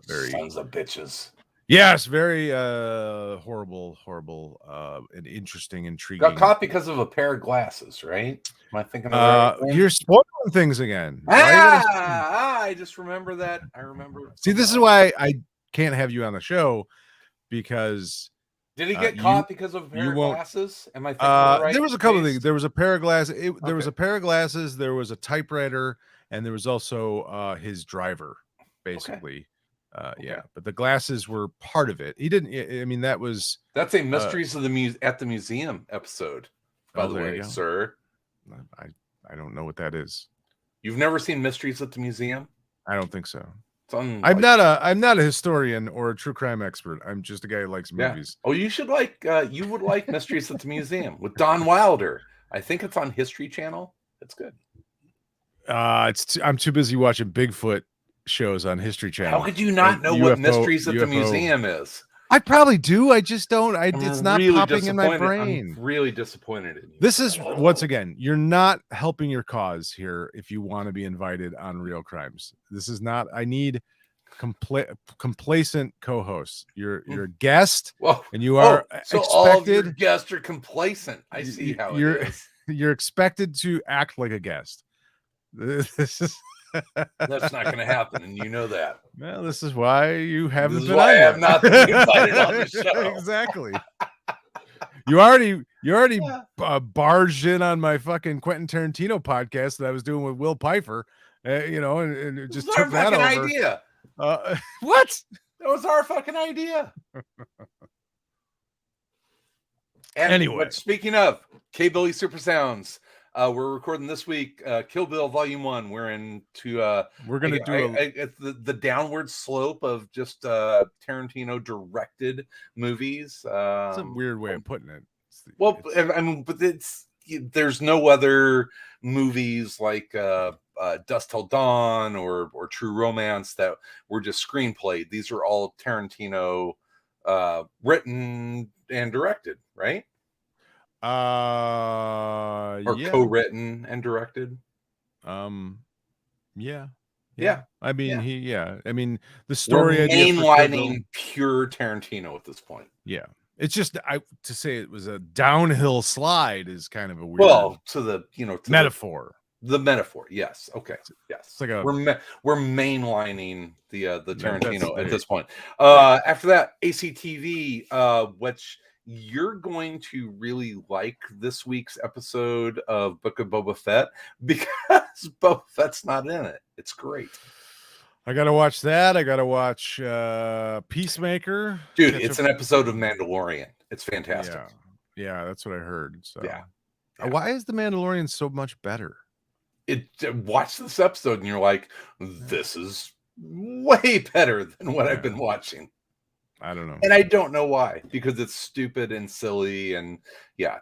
B: very
C: sons of bitches.
B: Yes, very horrible, and interesting, intriguing.
C: Got caught because of a pair of glasses, right? Am I thinking of the right
B: you're spoiling things again.
C: I just remember that. I remember.
B: See, this is why I can't have you on the show, because
C: did he get caught because of a pair of glasses? Am I thinking of the right
B: there was a couple of things. There was a pair of glasses. There was a pair of glasses. There was a typewriter, and there was also his driver, basically. But the glasses were part of it. He didn't. That's
C: a Mysteries of the at the Museum episode, by the way, sir.
B: I don't know what that is.
C: You've never seen Mysteries at the Museum?
B: I don't think so. I'm not a historian or a true crime expert. I'm just a guy who likes movies.
C: Oh, you should you would like Mysteries at the Museum with Don Wilder. I think it's on History Channel. It's good.
B: I'm too busy watching Bigfoot shows on History Channel.
C: How could you not know what Mysteries at the Museum is?
B: I probably do. I just don't. It's not really popping in my brain.
C: I'm really disappointed in you.
B: This is, once again, you're not helping your cause here if you want to be invited on Real Crimes. This is not. I need complacent co-hosts. You're a guest, and you are expected.
C: All of your guests are complacent. I see how it is.
B: You're expected to act like a guest. This is.
C: That's not going to happen, and you know that.
B: Well, this is why you haven't been.
C: I have not been invited on the show.
B: Exactly. You already barged in on my fucking Quentin Tarantino podcast that I was doing with Will Pfeiffer, and it just took that over.
C: Idea.
B: What?
C: That was our fucking idea. And
B: anyway,
C: speaking of K-Billy Super Sounds. We're recording this week, Kill Bill Volume 1. We're into
B: we're gonna
C: the downward slope of just Tarantino directed movies.
B: It's a weird way of putting it.
C: But there's no other movies like Dusk Till Dawn or True Romance that were just screenplayed. These are all Tarantino written and directed, right? Or
B: Yeah.
C: co-written and directed.
B: Yeah.
C: Yeah.
B: I mean,
C: Yeah.
B: I mean, the
C: We're
B: story idea for Kill Bill-
C: mainlining pure Tarantino at this point.
B: Yeah. It's just to say it was a downhill slide is kind of a weird
C: Well, to the
B: metaphor.
C: The metaphor, yes. Okay, yes.
B: It's like a
C: we're mainlining the Tarantino at this point.
B: Right.
C: After that, ACTV, which you're going to really like this week's episode of Book of Boba Fett because Boba Fett's not in it. It's great.
B: I gotta watch that. I gotta watch Peacemaker.
C: Dude, it's an episode of Mandalorian. It's fantastic.
B: Yeah, that's what I heard. So
C: yeah.
B: Why is the Mandalorian so much better?
C: Watch this episode and you're like, this is way better than what I've been watching.
B: I don't know.
C: And I don't know why, because it's stupid and silly and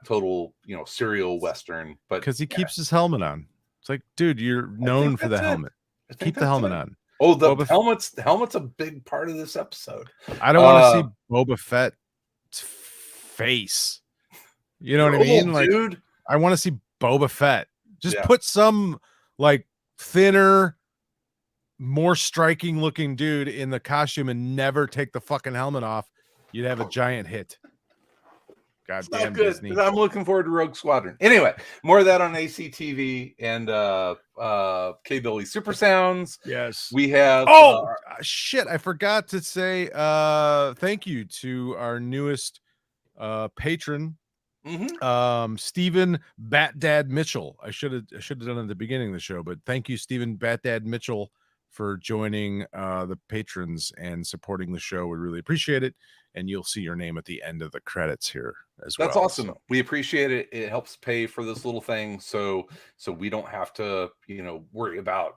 C: total, serial Western. But
B: because he keeps his helmet on. It's like, dude, you're known for the helmet. Keep the helmet on.
C: Oh, the helmet's a big part of this episode.
B: I don't want to see Boba Fett's face. You know what I mean? Like,
C: dude.
B: I want to see Boba Fett. Just put some like thinner, more striking looking dude in the costume and never take the fucking helmet off. You'd have a giant hit. Goddamn Disney.
C: I'm looking forward to Rogue Squadron. Anyway, more of that on ACTV and K-Billy Super Sounds.
B: Yes.
C: We have
B: shit. I forgot to say thank you to our newest patron. Stephen Batdad Mitchell. I should have done it at the beginning of the show, but thank you, Stephen Batdad Mitchell, for joining the patrons and supporting the show. We really appreciate it, and you'll see your name at the end of the credits here as well.
C: That's awesome. So we appreciate it. It helps pay for this little thing, so we don't have to worry about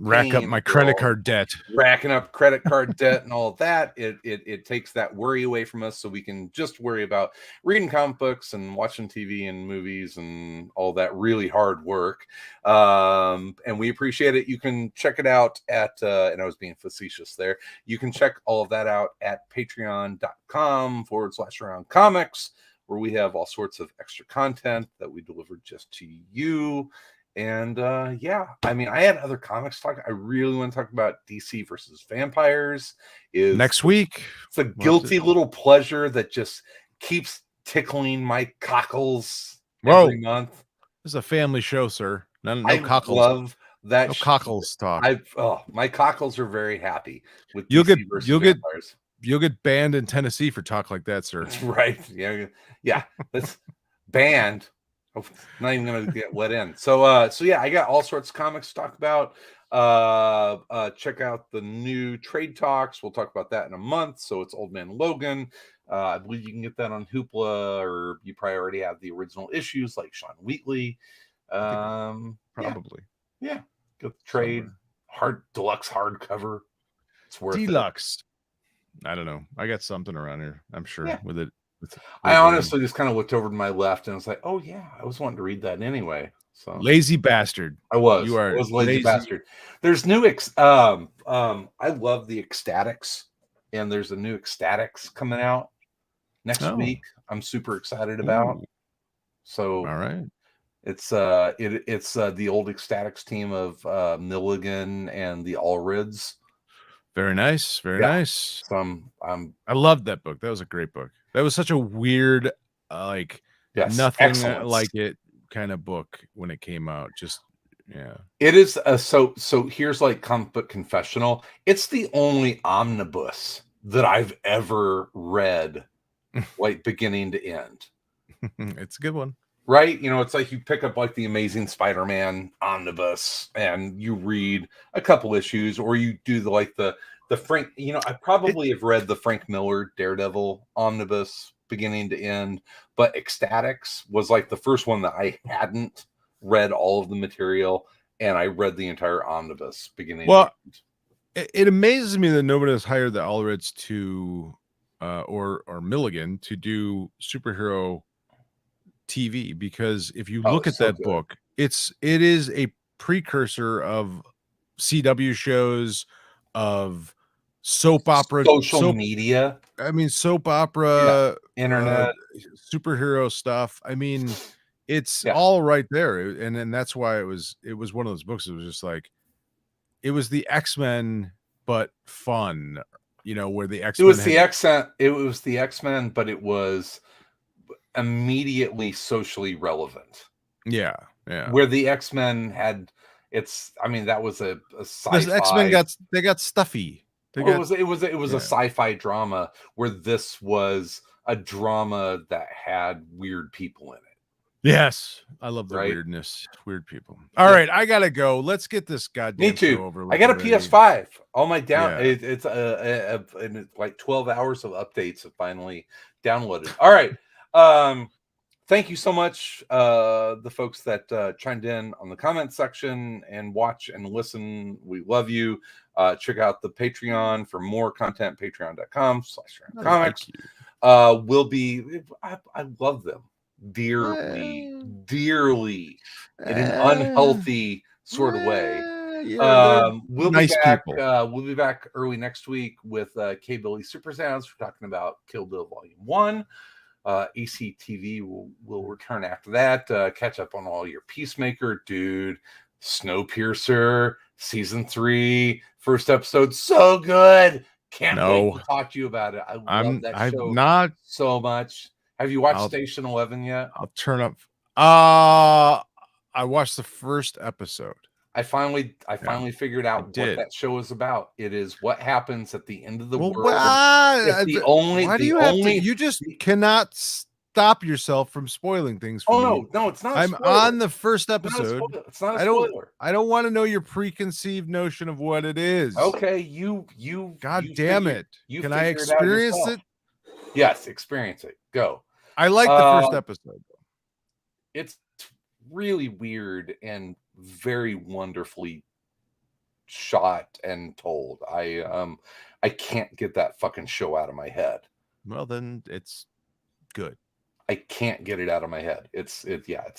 B: rack up my credit card debt,
C: racking up credit card debt and all of that. It takes that worry away from us, so we can just worry about reading comic books and watching TV and movies and all that really hard work. And we appreciate it. You can check it out at and I was being facetious there. You can check all of that out at patreon.com/Around Comics, where we have all sorts of extra content that we deliver just to you. And I mean, I had other comics talk. I really want to talk about DC versus Vampires. Is
B: next week.
C: It's a guilty little pleasure that just keeps tickling my cockles every month.
B: This is a family show, sir. No cockles.
C: Love that.
B: No cockles talk.
C: My cockles are very happy with
B: you'll
C: DC versus Vampires.
B: You'll get banned in Tennessee for talk like that, sir.
C: Right? Yeah. That's banned. Not even gonna get let in. So I got all sorts of comics to talk about. Check out the new Trade Talks. We'll talk about that in a month. So it's Old Man Logan. I believe you can get that on Hoopla, or you probably already have the original issues like Sean Wheatley.
B: Probably.
C: Yeah. Get the trade deluxe hardcover. It's worth
B: deluxe. I don't know. I got something around here, I'm sure, with it.
C: I honestly just kind of looked over to my left and was like, oh yeah, I was wanting to read that anyway. So
B: lazy bastard.
C: I was.
B: You are.
C: I was lazy bastard. There's new I love the Ecstatics, and there's a new Ecstatics coming out next week. I'm super excited about.
B: Ooh.
C: So
B: all right.
C: It's the old Ecstatics team of Milligan and the Allreds.
B: Very nice. Very nice.
C: So
B: I loved that book. That was a great book. That was such a weird, nothing
C: excellence.
B: like it kind of book when it came out. Just
C: it is. So here's like comic book confessional. It's the only omnibus that I've ever read, like beginning to end.
B: It's a good one.
C: Right? It's like you pick up like the Amazing Spider-Man omnibus and you read a couple issues, or you do the Frank, I probably have read the Frank Miller Daredevil omnibus beginning to end, but Ecstatics was like the first one that I hadn't read all of the material, and I read the entire omnibus beginning to end.
B: It amazes me that nobody has hired the Allreds to or Milligan to do superhero TV, because if you look at that book, it is a precursor of CW shows, of soap opera,
C: social media.
B: I mean, soap opera,
C: internet,
B: superhero stuff. I mean, it's
C: Yeah.
B: all right there, and that's why it was one of those books. It was just like, it was the X-Men, but fun. You know, where the X-Men.
C: It was the X-Men, but it was immediately socially relevant.
B: Yeah.
C: Where the X-Men had that was a sci-fi.
B: The X-Men got stuffy.
C: It was a sci-fi drama, where this was a drama that had weird people in it.
B: Yes, I love the weirdness. Weird people. All right, I gotta go. Let's get this goddamn
C: Me too.
B: show over with.
C: I got a PS5. All my
B: it's
C: like 12 hours of updates have finally downloaded. All right. Thank you so much, the folks that chimed in on the comment section and watch and listen. We love you. Check out the Patreon for more content. Patreon.com/comics. I love them dearly in an unhealthy sort of way. We'll
B: nice
C: be back.
B: people.
C: We'll be back early next week with K Billy Super Sounds. We're talking about Kill Bill Volume 1. ECTV will return after that. Catch up on all your Peacemaker, dude. Snowpiercer season 3 first episode, so good. Can't wait to talk to you about it. I love that show so much. Have you watched Station 11 yet?
B: I'll turn up. I watched the first episode.
C: I finally figured out what that show is about. It is what happens at the end of the world.
B: You just cannot stop yourself from spoiling things for me.
C: No, it's not.
B: I'm on the first episode.
C: It's not a spoiler.
B: I don't want to know your preconceived notion of what it is.
C: Okay, God
B: damn it! Can I experience it?
C: Yes, experience it. Go.
B: I like the first episode.
C: It's really weird and very wonderfully shot and told. I can't get that fucking show out of my head.
B: Well, then it's good.
C: I can't get it out of my head. It's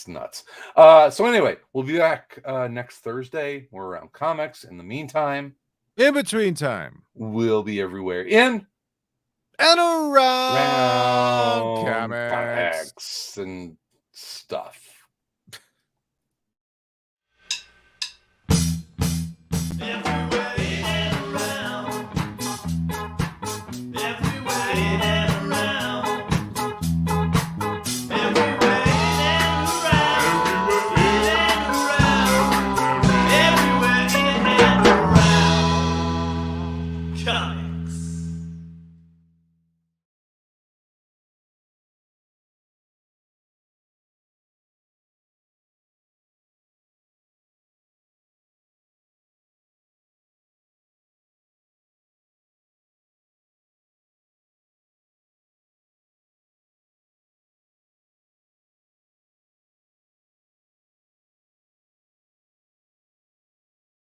C: nuts. So anyway, we'll be back next Thursday. We're Around Comics. In the meantime,
B: in between time,
C: we'll be everywhere in
B: and around comics
C: and stuff.